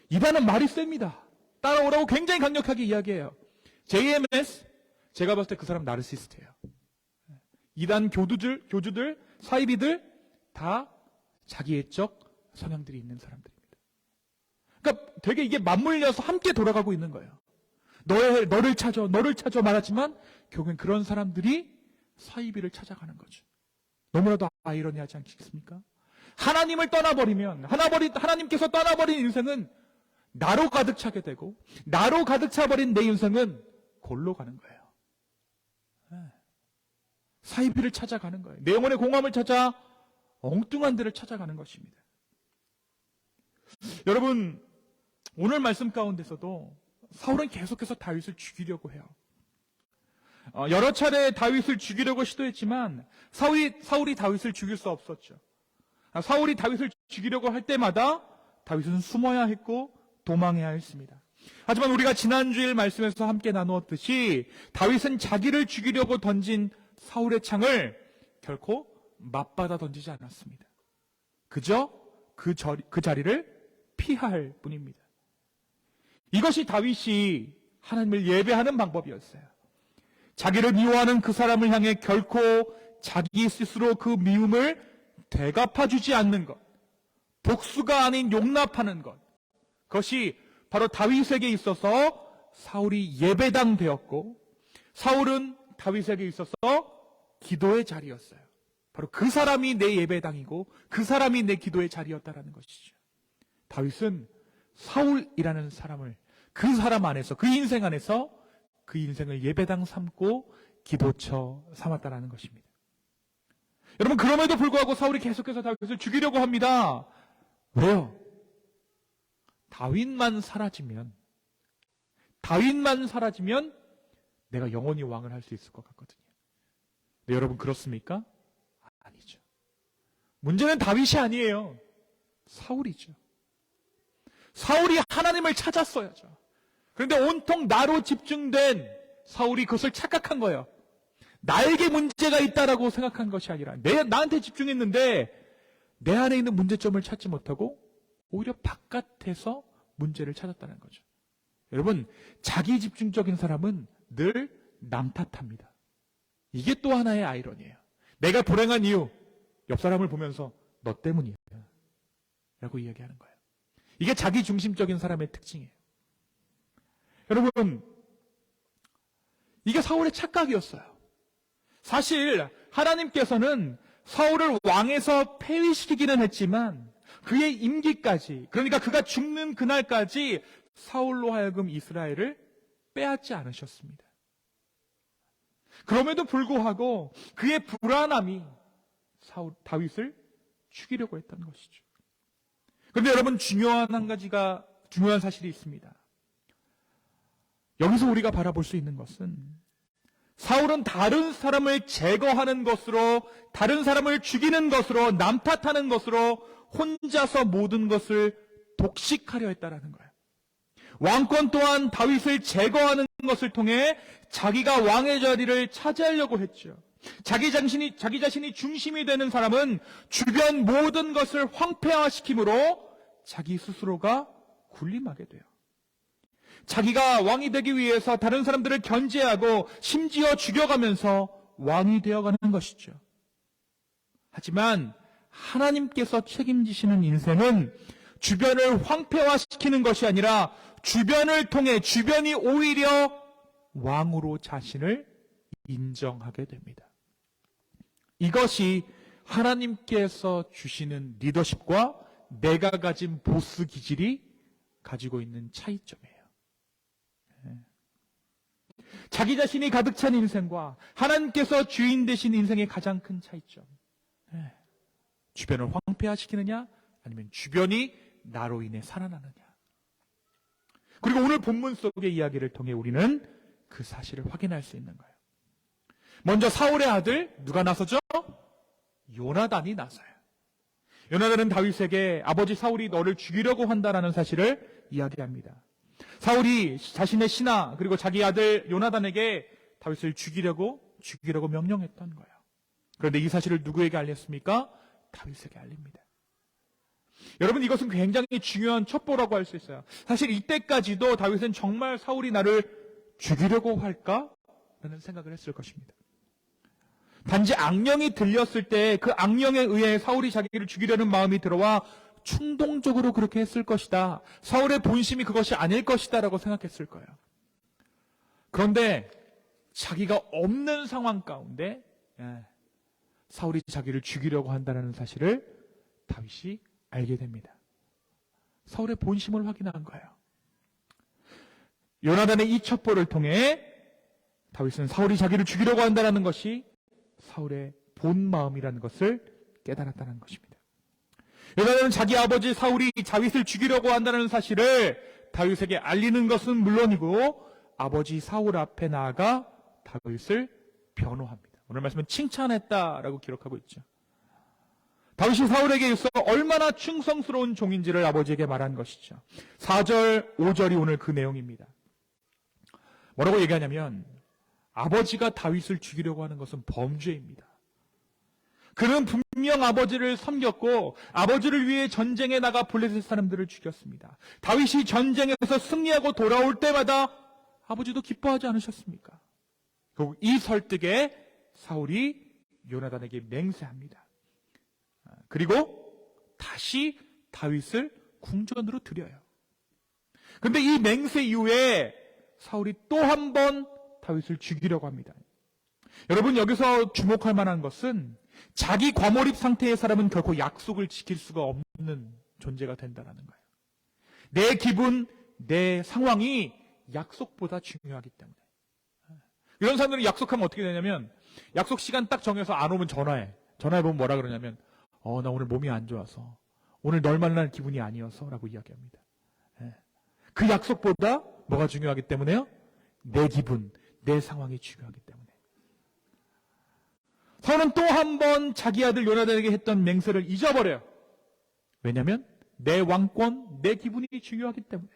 이단은 말이 셉니다. 따라오라고 굉장히 강력하게 이야기해요. JMS, 제가 봤을 때 그 사람 나르시스트예요. 이단 교주들, 사이비들 다 자기애적 성향들이 있는 사람들입니다. 그러니까 되게 이게 맞물려서 함께 돌아가고 있는 거예요. 너를 찾아 말하지만 결국엔 그런 사람들이 사이비를 찾아가는 거죠. 너무나도 아이러니하지 않겠습니까? 하나님을 떠나버리면, 하나님께서 떠나버린 인생은 나로 가득 차게 되고, 나로 가득 차버린 내 인생은 골로 가는 거예요. 사이비를 찾아가는 거예요. 내 영혼의 공허함을 찾아 엉뚱한 데를 찾아가는 것입니다. 여러분, 오늘 말씀 가운데서도 사울은 계속해서 다윗을 죽이려고 해요. 여러 차례 다윗을 죽이려고 시도했지만 사울이 다윗을 죽일 수 없었죠. 사울이 다윗을 죽이려고 할 때마다 다윗은 숨어야 했고 도망해야 했습니다. 하지만 우리가 지난주일 말씀에서 함께 나누었듯이 다윗은 자기를 죽이려고 던진 사울의 창을 결코 맞받아 던지지 않았습니다. 그저 그 자리를 피할 뿐입니다. 이것이 다윗이 하나님을 예배하는 방법이었어요. 자기를 미워하는 그 사람을 향해 결코 자기 스스로 그 미움을 되갚아주지 않는 것, 복수가 아닌 용납하는 것, 그것이 바로 다윗에게 있어서 사울이 예배당 되었고, 사울은 다윗에게 있어서 기도의 자리였어요. 바로 그 사람이 내 예배당이고 그 사람이 내 기도의 자리였다라는 것이죠. 다윗은 사울이라는 사람을, 그 사람 안에서, 그 인생 안에서 그 인생을 예배당 삼고 기도처 삼았다라는 것입니다. 여러분, 그럼에도 불구하고 사울이 계속해서 다윗을 죽이려고 합니다. 왜요? 다윗만 사라지면 내가 영원히 왕을 할 수 있을 것 같거든요. 근데 여러분 그렇습니까? 아니죠. 문제는 다윗이 아니에요. 사울이죠. 사울이 하나님을 찾았어야죠. 그런데 온통 나로 집중된 사울이 그것을 착각한 거예요. 나에게 문제가 있다라고 생각한 것이 아니라 나한테 집중했는데 내 안에 있는 문제점을 찾지 못하고 오히려 바깥에서 문제를 찾았다는 거죠. 여러분, 자기 집중적인 사람은 늘 남 탓합니다. 이게 또 하나의 아이러니예요. 내가 불행한 이유, 옆 사람을 보면서 너 때문이야 라고 이야기하는 거예요. 이게 자기 중심적인 사람의 특징이에요. 여러분, 이게 사울의 착각이었어요. 사실 하나님께서는 사울을 왕에서 폐위시키기는 했지만 그의 임기까지, 그러니까 그가 죽는 그날까지 사울로 하여금 이스라엘을 빼앗지 않으셨습니다. 그럼에도 불구하고 그의 불안함이 다윗을 죽이려고 했던 것이죠. 그런데 여러분, 중요한 사실이 있습니다. 여기서 우리가 바라볼 수 있는 것은 사울은 다른 사람을 제거하는 것으로, 다른 사람을 죽이는 것으로, 남 탓하는 것으로 혼자서 모든 것을 독식하려 했다라는 거예요. 왕권 또한 다윗을 제거하는 것을 통해 자기가 왕의 자리를 차지하려고 했죠. 자기 자신이 중심이 되는 사람은 주변 모든 것을 황폐화시킴으로 자기 스스로가 군림하게 돼요. 자기가 왕이 되기 위해서 다른 사람들을 견제하고 심지어 죽여가면서 왕이 되어가는 것이죠. 하지만 하나님께서 책임지시는 인생은 주변을 황폐화시키는 것이 아니라 주변을 통해 주변이 오히려 왕으로 자신을 인정하게 됩니다. 이것이 하나님께서 주시는 리더십과 내가 가진 보스 기질이 가지고 있는 차이점이에요. 자기 자신이 가득 찬 인생과 하나님께서 주인 되신 인생의 가장 큰 차이점. 주변을 황폐화시키느냐 아니면 주변이 나로 인해 살아나느냐. 그리고 오늘 본문 속의 이야기를 통해 우리는 그 사실을 확인할 수 있는 거예요. 먼저 사울의 아들 누가 나서죠? 요나단이 나서요. 요나단은 다윗에게 아버지 사울이 너를 죽이려고 한다라는 사실을 이야기합니다. 사울이 자신의 신하 그리고 자기 아들 요나단에게 다윗을 죽이려고 명령했던 거예요. 그런데 이 사실을 누구에게 알렸습니까? 다윗에게 알립니다. 여러분, 이것은 굉장히 중요한 첩보라고 할 수 있어요. 사실 이때까지도 다윗은 정말 사울이 나를 죽이려고 할까? 라는 생각을 했을 것입니다. 단지 악령이 들렸을 때 그 악령에 의해 사울이 자기를 죽이려는 마음이 들어와 충동적으로 그렇게 했을 것이다. 사울의 본심이 그것이 아닐 것이다 라고 생각했을 거예요. 그런데 자기가 없는 상황 가운데 사울이 자기를 죽이려고 한다는 사실을 다윗이 알게 됩니다. 사울의 본심을 확인한 거예요. 요나단의 이 첩보를 통해 다윗은 사울이 자기를 죽이려고 한다는 것이 사울의 본 마음이라는 것을 깨달았다는 것입니다. 요나단은 자기 아버지 사울이 다윗을 죽이려고 한다는 사실을 다윗에게 알리는 것은 물론이고 아버지 사울 앞에 나아가 다윗을 변호합니다. 오늘 말씀은 칭찬했다라고 기록하고 있죠. 다윗이 사울에게 있어 얼마나 충성스러운 종인지를 아버지에게 말한 것이죠. 4절, 5절이 오늘 그 내용입니다. 뭐라고 얘기하냐면 아버지가 다윗을 죽이려고 하는 것은 범죄입니다. 그는 분명 아버지를 섬겼고 아버지를 위해 전쟁에 나가 블레셋 사람들을 죽였습니다. 다윗이 전쟁에서 승리하고 돌아올 때마다 아버지도 기뻐하지 않으셨습니까? 결국 이 설득에 사울이 요나단에게 맹세합니다. 그리고 다시 다윗을 궁전으로 들여요. 그런데 이 맹세 이후에 사울이 또 한 번 다윗을 죽이려고 합니다. 여러분, 여기서 주목할 만한 것은 자기 과몰입 상태의 사람은 결코 약속을 지킬 수가 없는 존재가 된다는 거예요. 내 기분, 내 상황이 약속보다 중요하기 때문에. 이런 사람들은 약속하면 어떻게 되냐면 약속 시간 딱 정해서 안 오면 전화해보면 뭐라 그러냐면 나 오늘 몸이 안 좋아서 오늘 널 만날 기분이 아니어서 라고 이야기합니다. 그 약속보다 뭐가 중요하기 때문에요? 내 기분, 내 상황이 중요하기 때문에. 사울은 또 한 번 자기 아들 요나단에게 했던 맹세를 잊어버려요. 왜냐하면 내 왕권, 내 기분이 중요하기 때문에.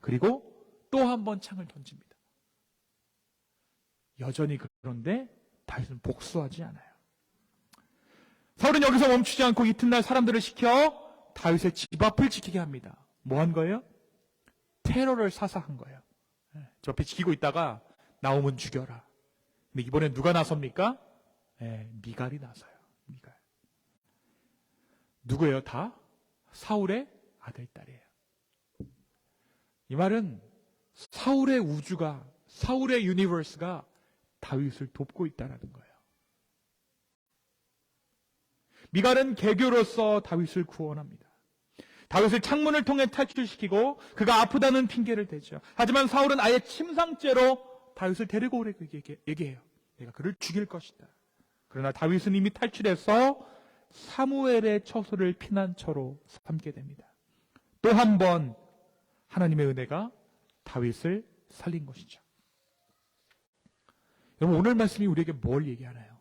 그리고 또 한 번 창을 던집니다. 여전히 그런데 다윗은 복수하지 않아요. 사울은 여기서 멈추지 않고 이튿날 사람들을 시켜 다윗의 집 앞을 지키게 합니다. 뭐 한 거예요? 테러를 사사한 거예요. 저 앞에 지키고 있다가 나오면 죽여라. 근데 이번엔 누가 나섭니까? 미갈이 나서요. 미갈. 누구예요? 다 사울의 아들, 딸이에요. 이 말은 사울의 우주가, 사울의 유니버스가 다윗을 돕고 있다는 거예요. 미갈은 개교로서 다윗을 구원합니다. 다윗을 창문을 통해 탈출시키고 그가 아프다는 핑계를 대죠. 하지만 사울은 아예 침상죄로 다윗을 데리고 오라고 얘기해요. 내가 그를 죽일 것이다. 그러나 다윗은 이미 탈출해서 사무엘의 처소를 피난처로 삼게 됩니다. 또 한 번 하나님의 은혜가 다윗을 살린 것이죠. 여러분, 오늘 말씀이 우리에게 뭘 얘기하나요?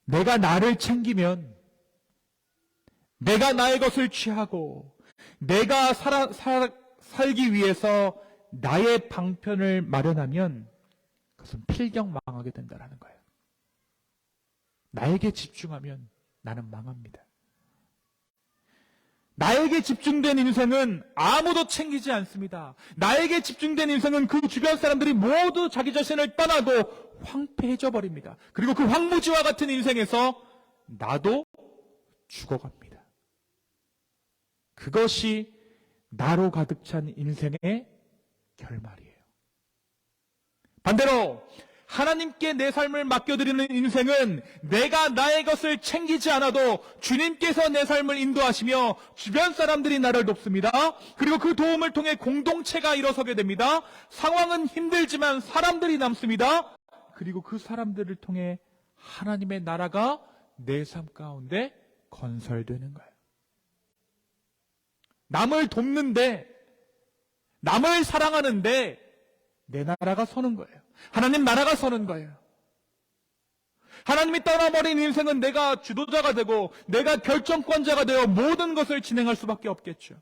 내가 나를 챙기면, 내가 나의 것을 취하고, 내가 살기 위해서 나의 방편을 마련하면 그것은 필경망하게 된다는 거예요. 나에게 집중하면 나는 망합니다. 나에게 집중된 인생은 아무도 챙기지 않습니다. 나에게 집중된 인생은 그 주변 사람들이 모두 자기 자신을 떠나고 황폐해져 버립니다. 그리고 그 황무지와 같은 인생에서 나도 죽어갑니다. 그것이 나로 가득 찬 인생의 결말이에요. 반대로 하나님께 내 삶을 맡겨드리는 인생은 내가 나의 것을 챙기지 않아도 주님께서 내 삶을 인도하시며 주변 사람들이 나를 돕습니다. 그리고 그 도움을 통해 공동체가 일어서게 됩니다. 상황은 힘들지만 사람들이 남습니다. 그리고 그 사람들을 통해 하나님의 나라가 내 삶 가운데 건설되는 거예요. 남을 돕는데, 남을 사랑하는데 내 나라가 서는 거예요. 하나님 나라가 서는 거예요. 하나님이 떠나버린 인생은 내가 주도자가 되고 내가 결정권자가 되어 모든 것을 진행할 수밖에 없겠죠.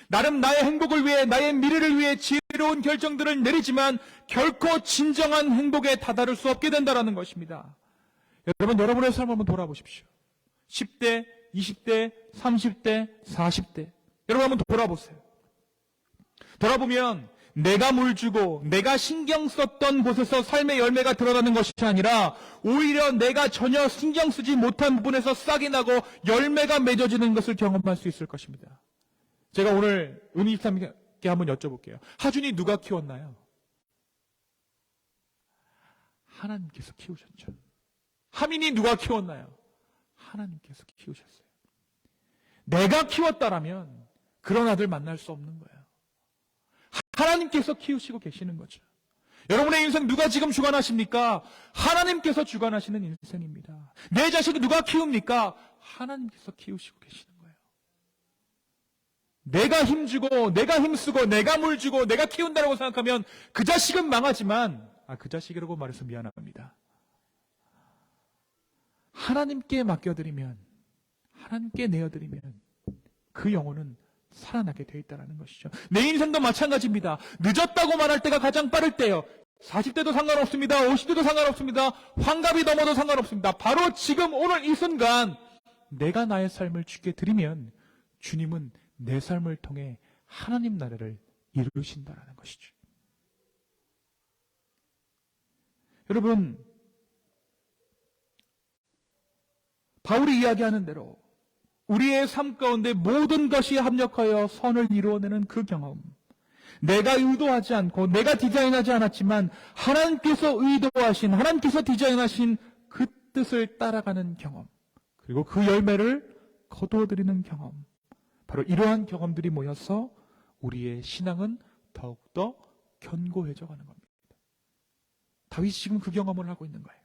나름 나의 행복을 위해, 나의 미래를 위해 지혜로운 결정들을 내리지만 결코 진정한 행복에 다다를 수 없게 된다는 것입니다. 여러분, 여러분의 삶을 한번 돌아보십시오. 10대, 20대, 30대, 40대. 여러분 한번 돌아보세요. 돌아보면 내가 물주고 내가 신경 썼던 곳에서 삶의 열매가 드러나는 것이 아니라 오히려 내가 전혀 신경 쓰지 못한 부분에서 싹이 나고 열매가 맺어지는 것을 경험할 수 있을 것입니다. 제가 오늘 은희집사님께 한번 여쭤볼게요. 하준이 누가 키웠나요? 하나님께서 키우셨죠. 하민이 누가 키웠나요? 하나님께서 키우셨어요. 내가 키웠다라면 그런 아들 만날 수 없는 거예요. 하나님께서 키우시고 계시는 거죠. 여러분의 인생 누가 지금 주관하십니까? 하나님께서 주관하시는 인생입니다. 내 자식을 누가 키웁니까? 하나님께서 키우시고 계시는 거예요. 내가 힘주고 내가 힘쓰고 내가 물주고 내가 키운다고 생각하면 그 자식은 망하지만, 그 자식이라고 말해서 미안합니다. 하나님께 맡겨드리면, 하나님께 내어드리면 그 영혼은 살아나게 돼 있다는 것이죠. 내 인생도 마찬가지입니다. 늦었다고 말할 때가 가장 빠를 때예요. 40대도 상관없습니다. 50대도 상관없습니다. 환갑이 넘어도 상관없습니다. 바로 지금 오늘 이 순간 내가 나의 삶을 주께 드리면 주님은 내 삶을 통해 하나님 나라를 이루신다는 것이죠. 여러분, 바울이 이야기하는 대로 우리의 삶 가운데 모든 것이 합력하여 선을 이루어내는 그 경험, 내가 의도하지 않고 내가 디자인하지 않았지만 하나님께서 의도하신, 하나님께서 디자인하신 그 뜻을 따라가는 경험, 그리고 그 열매를 거두어드리는 경험, 바로 이러한 경험들이 모여서 우리의 신앙은 더욱더 견고해져 가는 겁니다. 다윗이 지금 그 경험을 하고 있는 거예요.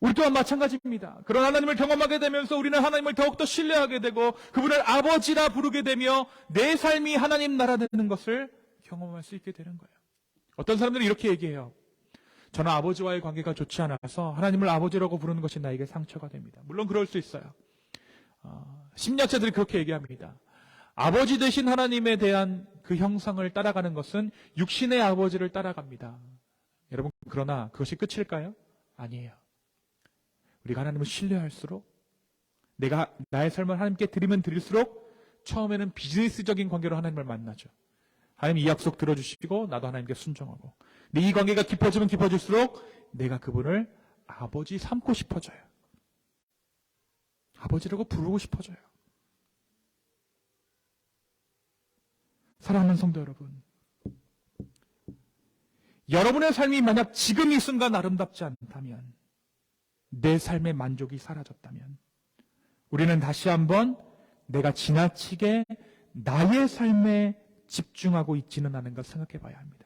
우리 또한 마찬가지입니다. 그런 하나님을 경험하게 되면서 우리는 하나님을 더욱더 신뢰하게 되고 그분을 아버지라 부르게 되며 내 삶이 하나님 나라 되는 것을 경험할 수 있게 되는 거예요. 어떤 사람들은 이렇게 얘기해요. 저는 아버지와의 관계가 좋지 않아서 하나님을 아버지라고 부르는 것이 나에게 상처가 됩니다. 물론 그럴 수 있어요. 심리학자들이 그렇게 얘기합니다. 아버지 되신 하나님에 대한 그 형상을 따라가는 것은 육신의 아버지를 따라갑니다. 여러분, 그러나 그것이 끝일까요? 아니에요. 우리가 하나님을 신뢰할수록, 내가 나의 삶을 하나님께 드리면 드릴수록 처음에는 비즈니스적인 관계로 하나님을 만나죠. 하나님 이 약속 들어주시고 나도 하나님께 순종하고, 근데 이 관계가 깊어지면 깊어질수록 내가 그분을 아버지 삼고 싶어져요. 아버지라고 부르고 싶어져요. 사랑하는 성도 여러분, 여러분의 삶이 만약 지금 이 순간 아름답지 않다면, 내 삶의 만족이 사라졌다면, 우리는 다시 한번 내가 지나치게 나의 삶에 집중하고 있지는 않은가 생각해 봐야 합니다.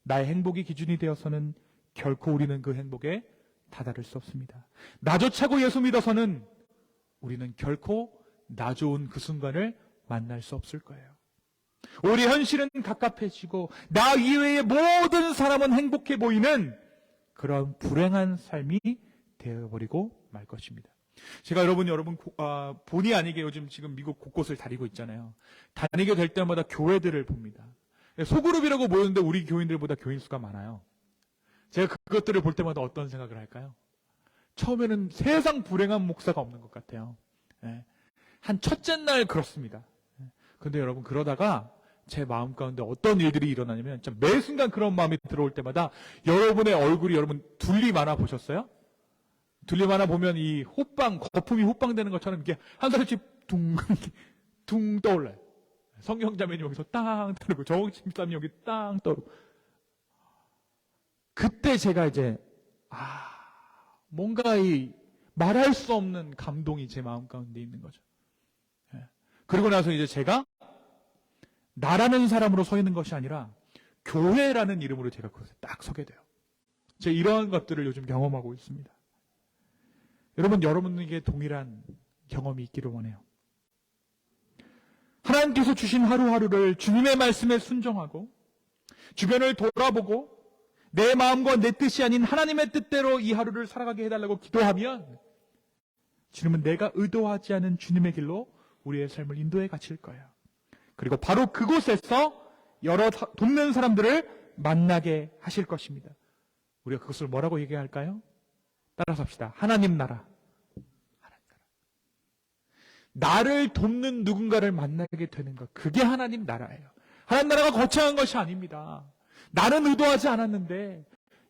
나의 행복이 기준이 되어서는 결코 우리는 그 행복에 다다를 수 없습니다. 나조차고 예수 믿어서는 우리는 결코 나 좋은 그 순간을 만날 수 없을 거예요. 우리 현실은 갑갑해지고 나 이외의 모든 사람은 행복해 보이는 그런 불행한 삶이 되어버리고 말 것입니다. 제가 여러분 본의 아니게 요즘 지금 미국 곳곳을 다니고 있잖아요. 다니게 될 때마다 교회들을 봅니다. 소그룹이라고 모였는데 우리 교인들보다 교인 수가 많아요. 제가 그것들을 볼 때마다 어떤 생각을 할까요? 처음에는 세상 불행한 목사가 없는 것 같아요. 한 첫째 날 그렇습니다. 근데 여러분, 그러다가 제 마음 가운데 어떤 일들이 일어나냐면, 매 순간 그런 마음이 들어올 때마다 여러분의 얼굴이, 여러분 둘리 만화 보셨어요? 둘리 만화 보면 이 거품이 호빵되는 것처럼 이렇게 한 살씩 둥 떠올라요. 성경자매님 여기서 땅 떠오르고 정집사님 여기 땅 떠오르고. 그때 제가 이제 뭔가 이 말할 수 없는 감동이 제 마음 가운데 있는 거죠. 그리고 나서 이제 제가 나라는 사람으로 서 있는 것이 아니라 교회라는 이름으로 제가 그것에 딱 서게 돼요. 제가 이러한 것들을 요즘 경험하고 있습니다. 여러분에게 동일한 경험이 있기를 원해요. 하나님께서 주신 하루하루를 주님의 말씀에 순종하고 주변을 돌아보고 내 마음과 내 뜻이 아닌 하나님의 뜻대로 이 하루를 살아가게 해달라고 기도하면 주님은 내가 의도하지 않은 주님의 길로 우리의 삶을 인도해 가실 거예요. 그리고 바로 그곳에서 여러 돕는 사람들을 만나게 하실 것입니다. 우리가 그것을 뭐라고 얘기할까요? 따라서 합시다. 하나님 나라. 나를 돕는 누군가를 만나게 되는 것, 그게 하나님 나라예요. 하나님 나라가 거창한 것이 아닙니다. 나는 의도하지 않았는데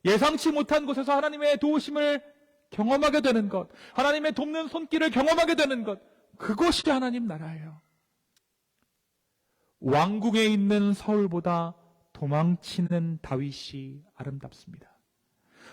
예상치 못한 곳에서 하나님의 도우심을 경험하게 되는 것, 하나님의 돕는 손길을 경험하게 되는 것, 그것이 하나님 나라예요. 왕궁에 있는 사울보다 도망치는 다윗이 아름답습니다.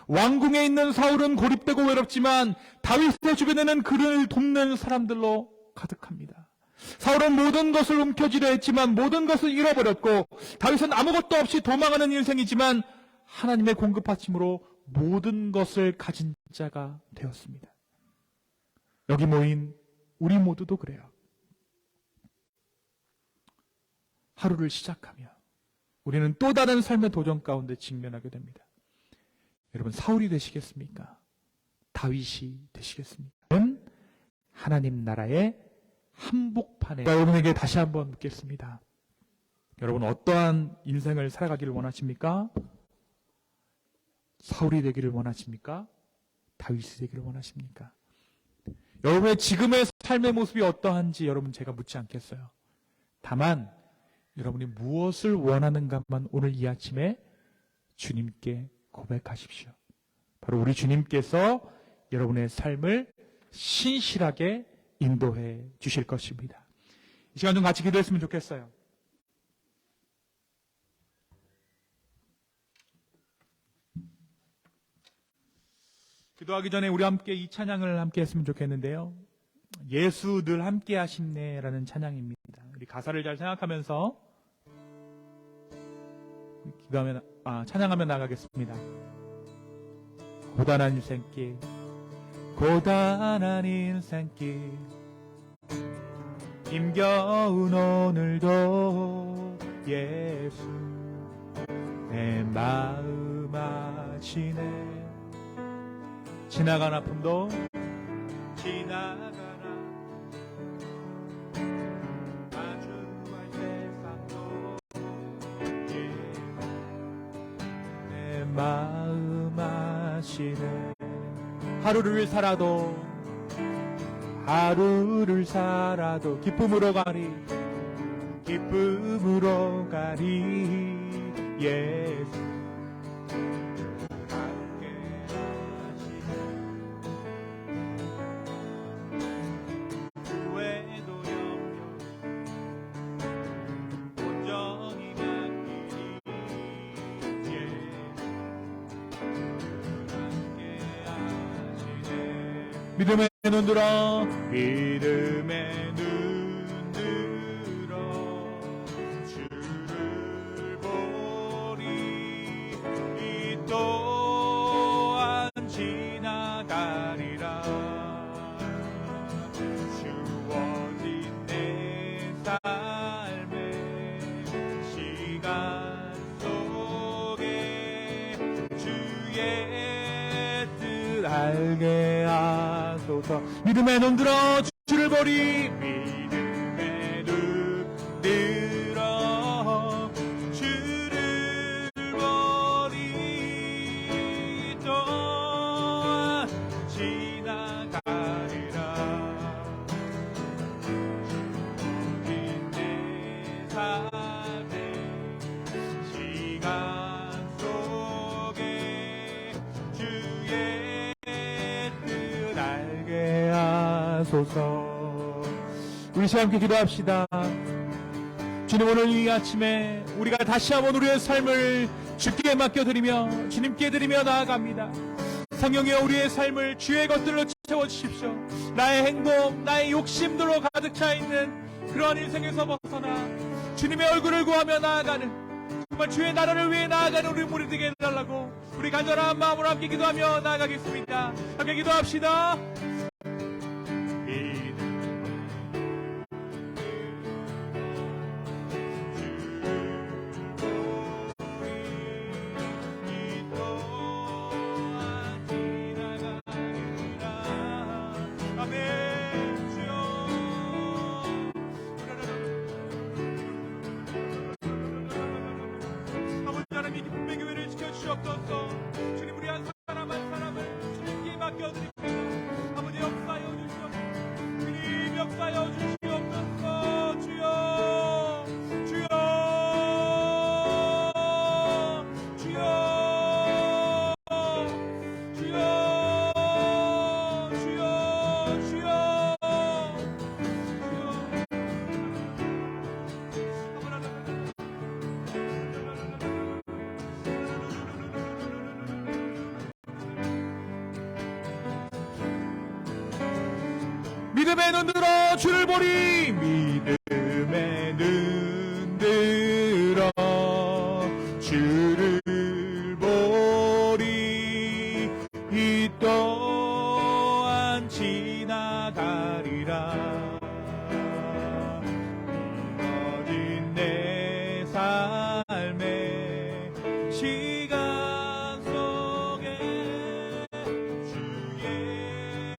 왕궁에 있는 사울은 고립되고 외롭지만 다윗의 주변에는 그를 돕는 사람들로 가득합니다. 사울은 모든 것을 움켜쥐려 했지만 모든 것을 잃어버렸고, 다윗은 아무것도 없이 도망하는 인생이지만 하나님의 공급하심으로 모든 것을 가진 자가 되었습니다. 여기 모인 우리 모두도 그래요. 하루를 시작하며 우리는 또 다른 삶의 도전 가운데 직면하게 됩니다. 여러분, 사울이 되시겠습니까? 다윗이 되시겠습니까? 하나님 나라의 한복판에 여러분에게 다시 한번 묻겠습니다. 여러분, 어떠한 인생을 살아가기를 원하십니까? 사울이 되기를 원하십니까? 다윗이 되기를 원하십니까? 여러분의 지금의 삶의 모습이 어떠한지 여러분 제가 묻지 않겠어요. 다만 여러분이 무엇을 원하는가만 오늘 이 아침에 주님께 고백하십시오. 바로 우리 주님께서 여러분의 삶을 신실하게 인도해 주실 것입니다. 이 시간 좀 같이 기도했으면 좋겠어요. 기도하기 전에 우리 함께 이 찬양을 함께 했으면 좋겠는데요. 예수 늘 함께 하심네라는 찬양입니다. 우리 가사를 잘 생각하면서 찬양하며 나가겠습니다. 고단한 인생길, 고단한 인생길, 힘겨운 오늘도 예수 내 마음 아시네. 지나간 아픔도 지나가나, 마주할 세상도 내 마음 아시네. 하루를 살아도 기쁨으로 가리, 기쁨으로 가리. 예수 함께 하시네. 후회도 염려 온전히 맡기니 예수 함께 하시네. 믿음의 눈 들어, 믿음의 눈 들어 주를 보리. 이 또한 지나가리라. 주어진 내 삶의 시간 속에 주의 뜻 알게 하소서. 믿음의 눈 들어 주를 보리. 믿음의 눈 들어 주를 보리. 또한 지나가리라. 주어진 내 삶의 시간 속에 주의 뜻 알게 하소서. 우리 시간 함께 기도합시다. 주님, 오늘 이 아침에 우리가 다시 한번 우리의 삶을 주께 맡겨드리며 주님께 드리며 나아갑니다. 성령이여, 우리의 삶을 주의 것들로 채워주십시오. 나의 행복, 나의 욕심들로 가득 차있는 그러한 인생에서 벗어나 주님의 얼굴을 구하며 나아가는, 정말 주의 나라를 위해 나아가는 우리 무리 되게 해달라고 우리 간절한 마음으로 함께 기도하며 나아가겠습니다. 함께 기도합시다. 주님, 우리 한 사람 한 사람을 주님께 맡겨드립니다. 아버지, 역사여 주시옵소서. 주님, 역사여 주시옵소서. 주여, 주여, 주여, 주여, 주여, 주여, 믿음의 눈 들어 주를 보리. 믿음의 눈 들어 주를 보리. 이 또한 지나가리라. 이어진 내 삶의 시간 속에 주의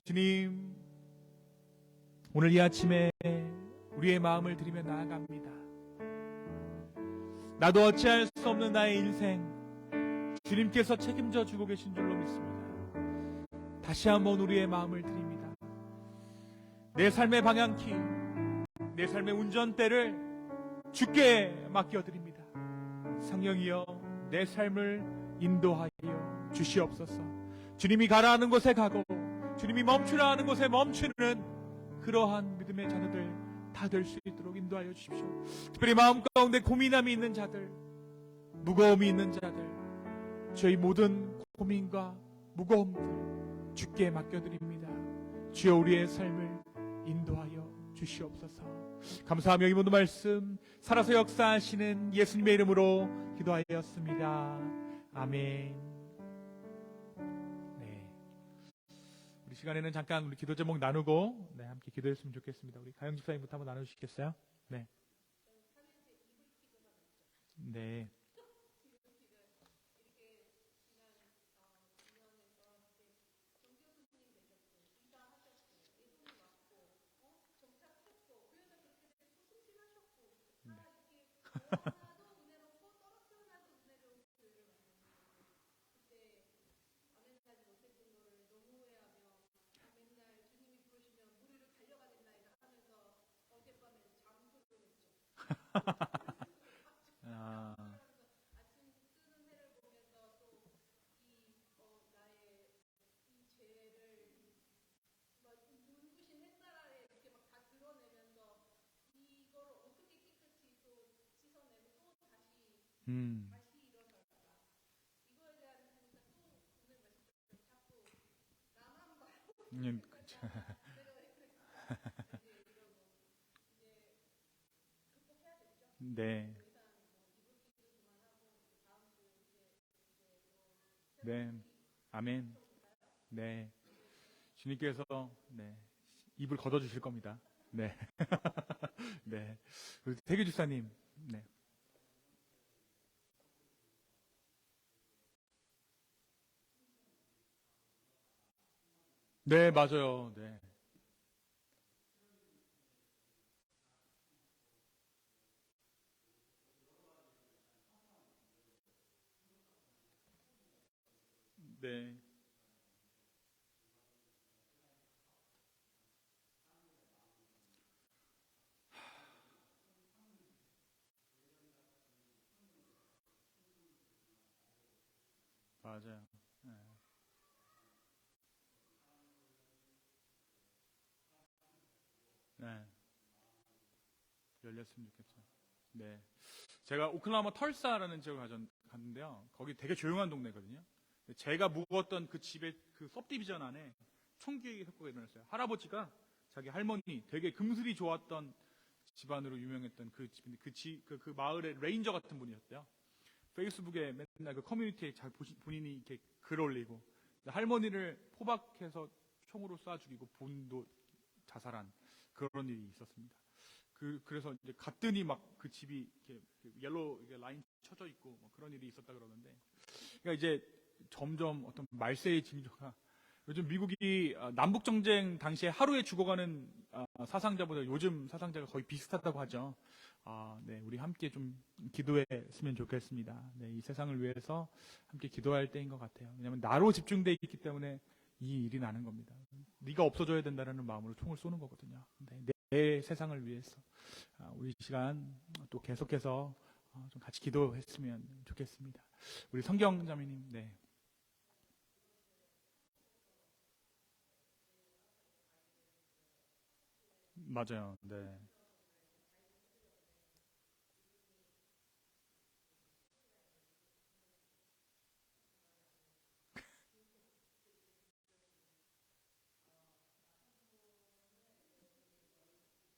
주님, 오늘 이 아침에 우리의 마음을 드리며 나아갑니다. 나도 어찌할 수 없는 나의 인생 주님께서 책임져 주고 계신 줄로 믿습니다. 다시 한번 우리의 마음을 드립니다. 내 삶의 방향키, 내 삶의 운전대를 주께 맡겨드립니다. 성령이여, 내 삶을 인도하여 주시옵소서. 주님이 가라 하는 곳에 가고 주님이 멈추라 하는 곳에 멈추는 그러한 믿음의 자녀들 다 될 수 있도록 인도하여 주십시오. 특별히 마음 가운데 고민함이 있는 자들, 무거움이 있는 자들, 저희 모든 고민과 무거움들 주께 맡겨드립니다. 주여, 우리의 삶을 인도하여 주십시오. 주시옵소서. 감사하며 이 모든 말씀 살아서 역사하시는 예수님의 이름으로 기도하였습니다. 아멘. 네, 우리 시간에는 잠깐 우리 기도 제목 나누고 함께 기도했으면 좋겠습니다. 우리 가영 집사님부터 한번 나누시겠어요? 네. 네. 아, 음, 그쵸. 네, 네, 아멘. 네, 주님께서 입을 걷어 주실 겁니다. 네, 네, 우리 태규 집사님, 네, 네, 맞아요. 네, 네, 맞아요. 네, 네, 열렸으면 좋겠죠. 네, 제가 오클라호마 털사라는 지역을 갔는데요. 거기 되게 조용한 동네거든요. 제가 묵었던 그 집의 그 섭디비전 안에 총기 사고가 일어났어요. 할아버지가 자기 할머니 되게 금슬이 좋았던 집안으로 유명했던 그 집인데 그 마을의 레인저 같은 분이었대요. 페이스북에 맨날 그 커뮤니티에 본인이 이렇게 글 올리고 할머니를 포박해서 총으로 쏴 죽이고 본도 자살한 그런 일이 있었습니다. 그래서 이제 갔더니 막 그 집이 이렇게 옐로우 이렇게 라인 쳐져 있고 뭐 그런 일이 있었다 그러는데, 그러니까 이제 점점 어떤 말세의 징조가, 요즘 미국이 남북 전쟁 당시에 하루에 죽어가는 사상자보다 요즘 사상자가 거의 비슷하다고 하죠. 네, 우리 함께 좀 기도했으면 좋겠습니다. 네, 이 세상을 위해서 함께 기도할 때인 것 같아요. 왜냐하면 나로 집중돼 있기 때문에 이 일이 나는 겁니다. 네가 없어져야 된다는 마음으로 총을 쏘는 거거든요. 네, 내 세상을 위해서 우리 시간 또 계속해서 좀 같이 기도했으면 좋겠습니다. 우리 성경자매님, 네, 맞아요. 네,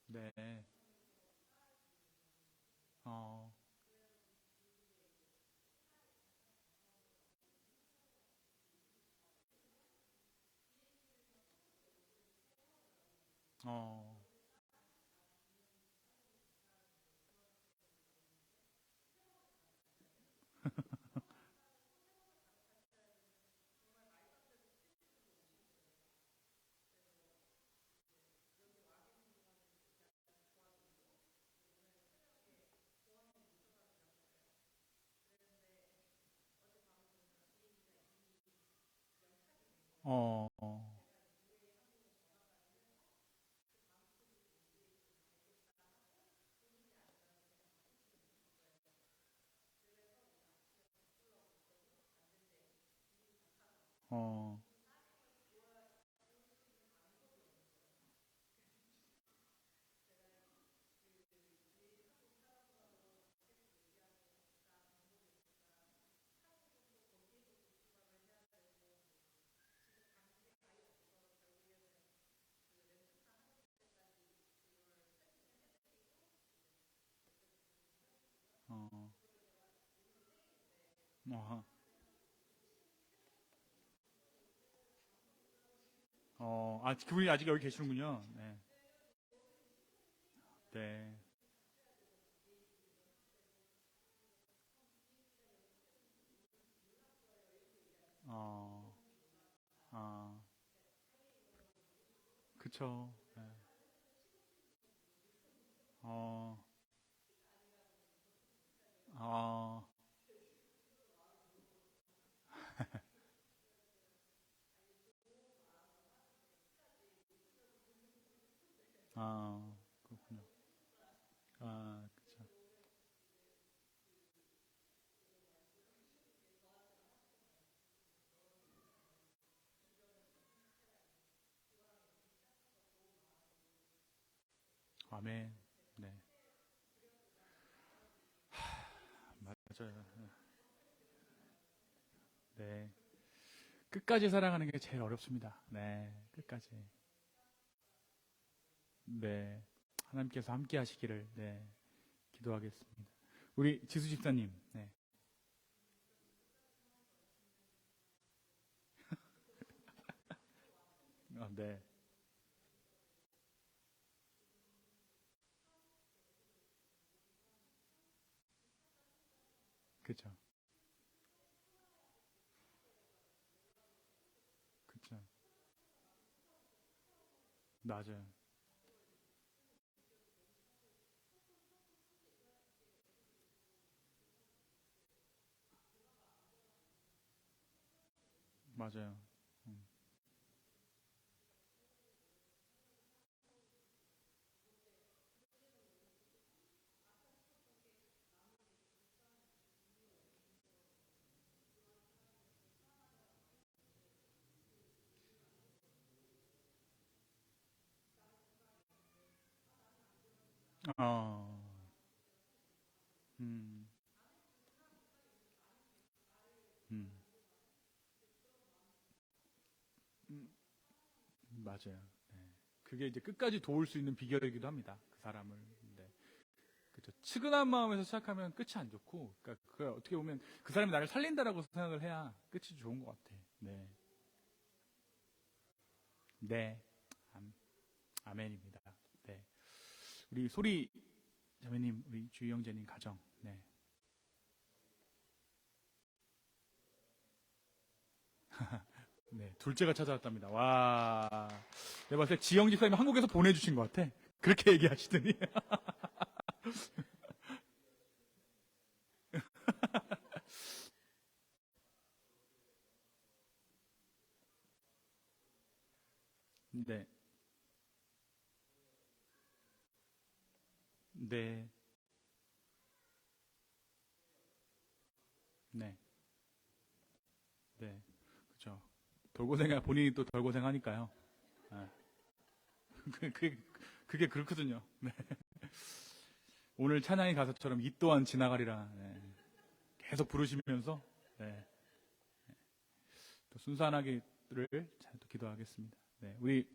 네, 어, 어, 어, 어, 어허. 그분이 아직 여기 계시는군요. 네. 네. 어, 아, 그쵸. 네. 어, 어, 그렇군요. 그쵸. 아멘. 네. 맞아요. 네. 끝까지 사랑하는 게 제일 어렵습니다. 네. 끝까지. 네. 하나님께서 함께 하시기를, 네. 기도하겠습니다. 우리 지수 집사님, 네. 네. 그쵸. 그쵸. 맞아요. 맞아요. 음. 어, 음, 음, 음, 맞아요. 네. 그게 이제 끝까지 도울 수 있는 비결이기도 합니다. 그 사람을. 네. 그렇죠. 측은한 마음에서 시작하면 끝이 안 좋고, 그러니까 그 어떻게 보면 그 사람이 나를 살린다라고 생각을 해야 끝이 좋은 것 같아. 네, 네, 아멘입니다. 네, 우리 소리 자매님, 우리 주영재님 가정, 네, 네, 둘째가 찾아왔답니다. 와, 내가 봤을 때 지영 집사님 한국에서 보내주신 것 같아. 그렇게 얘기하시더니, 네, 네, 네, 네, 그렇죠. 돌고생 본인이 또 돌고생하니까요. 아, 그, 그, 그게 그렇거든요. 네. 오늘 찬양의 가사처럼 이 또한 지나가리라. 네. 계속 부르시면서 네. 또 순산하기를 잘 또 기도하겠습니다. 네. 우리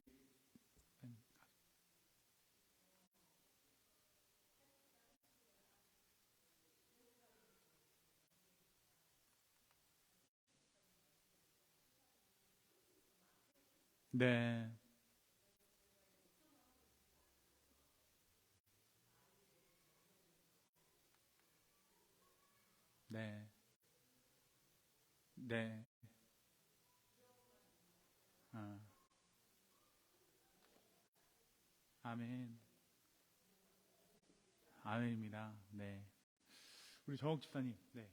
네. 네. 네. 아, 아멘. 아멘입니다. 네. 우리 정옥 집사님. 네.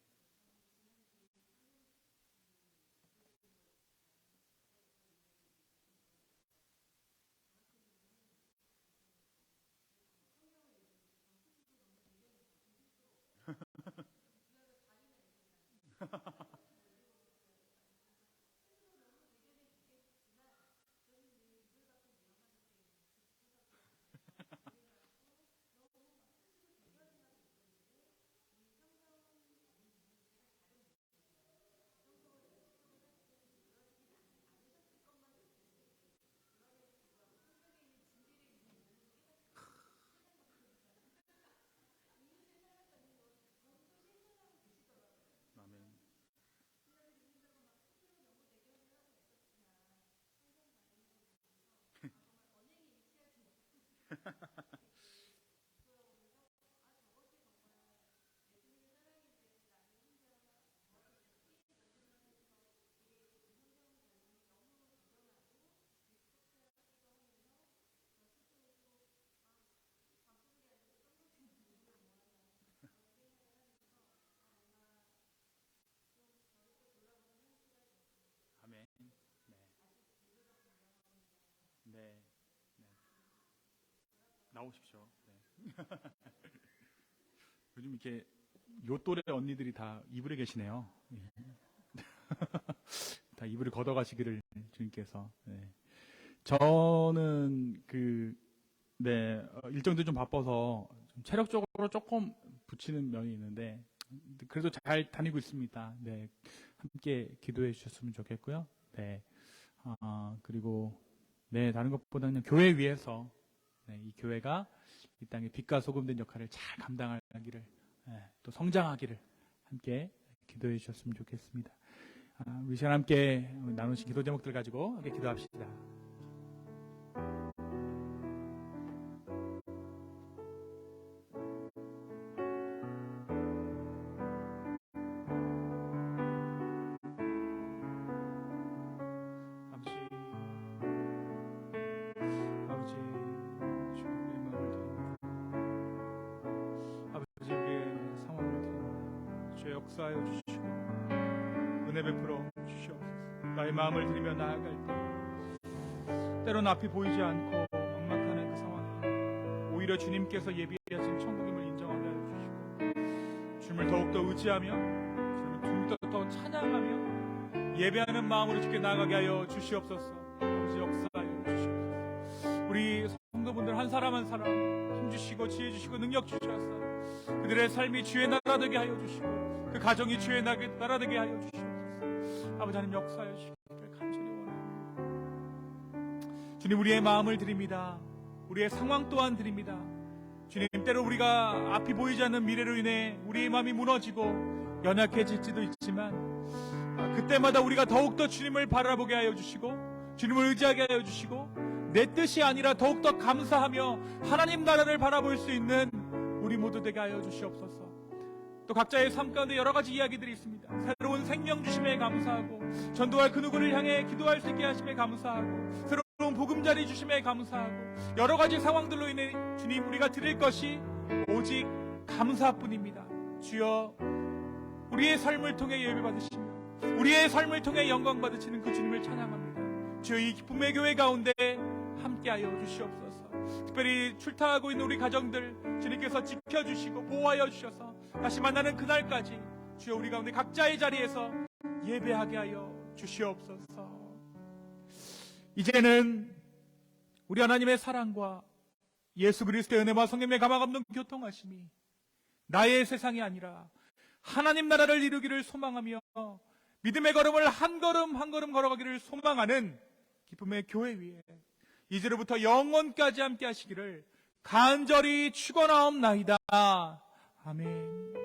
아멘. 아멘. 네. 네. 네. 나오십시오. 네. 요즘 이렇게 요 또래 언니들이 다 이불에 계시네요. 예. 다 이불을 걷어가시기를 주님께서. 네. 저는 일정도 좀 바빠서 좀 체력적으로 조금 붙이는 면이 있는데 그래도 잘 다니고 있습니다. 네. 함께 기도해 주셨으면 좋겠고요. 네. 그리고 네, 다른 것보다는 교회 위에서 이 교회가 이 땅에 빛과 소금 된 역할을 잘 감당하기를 또 성장하기를 함께 기도해 주셨으면 좋겠습니다. 우리 시간 함께 나누신 기도 제목들 가지고 함께 기도합시다. 아버지, 주님의 마음을 드립니다. 아버지, 우리의 상황을 드립니다. 주의 역사하여 주시고 은혜 베풀어 주시옵소서. 나의 마음을 드리며 나아갈 때 때론 앞이 보이지 않고 막막한 그 상황에 오히려 주님께서 예비하신 천국임을 인정하게 하여 주시고 주님을 더욱더 의지하며 주님을 더 찬양하며 예배하는 마음으로 주께 나아가게 하여 주시옵소서. 아버지, 역사하여 주시옵소서. 우리 성도분들 한 사람 한 사람 힘주시고 지혜주시고 능력 주셔서 그들의 삶이 주의 나라 되게 하여 주시고 그 가정이 주의 나라 되게 하여 주시옵소서. 아버지 하나님, 역사하여 주시기를 간절히 원합니다. 주님, 우리의 마음을 드립니다. 우리의 상황 또한 드립니다. 주님, 때로 우리가 앞이 보이지 않는 미래로 인해 우리의 마음이 무너지고 연약해질지도 있지만 그때마다 우리가 더욱더 주님을 바라보게 하여 주시고 주님을 의지하게 하여 주시고 내 뜻이 아니라 더욱더 감사하며 하나님 나라를 바라볼 수 있는 우리 모두 되게 하여 주시옵소서. 또 각자의 삶 가운데 여러 가지 이야기들이 있습니다. 새로운 생명 주심에 감사하고 전도할 그 누구를 향해 기도할 수 있게 하심에 감사하고 새로운 보금자리 주심에 감사하고 여러 가지 상황들로 인해 주님, 우리가 드릴 것이 오직 감사뿐입니다. 주여, 우리의 삶을 통해 예배 받으시며 우리의 삶을 통해 영광 받으시는 그 주님을 찬양합니다. 주여, 이 기쁨의 교회 가운데 함께하여 주시옵소서. 특별히 출타하고 있는 우리 가정들 주님께서 지켜주시고 보호하여 주셔서 다시 만나는 그날까지 주여, 우리 가운데 각자의 자리에서 예배하게 하여 주시옵소서. 이제는 우리 하나님의 사랑과 예수 그리스도의 은혜와 성령의 감화 감동 교통하심이 나의 세상이 아니라 하나님 나라를 이루기를 소망하며 믿음의 걸음을 한 걸음 한 걸음 걸어가기를 소망하는 기쁨의 교회 위에 이제로부터 영원까지 함께 하시기를 간절히 축원하옵나이다. 아멘.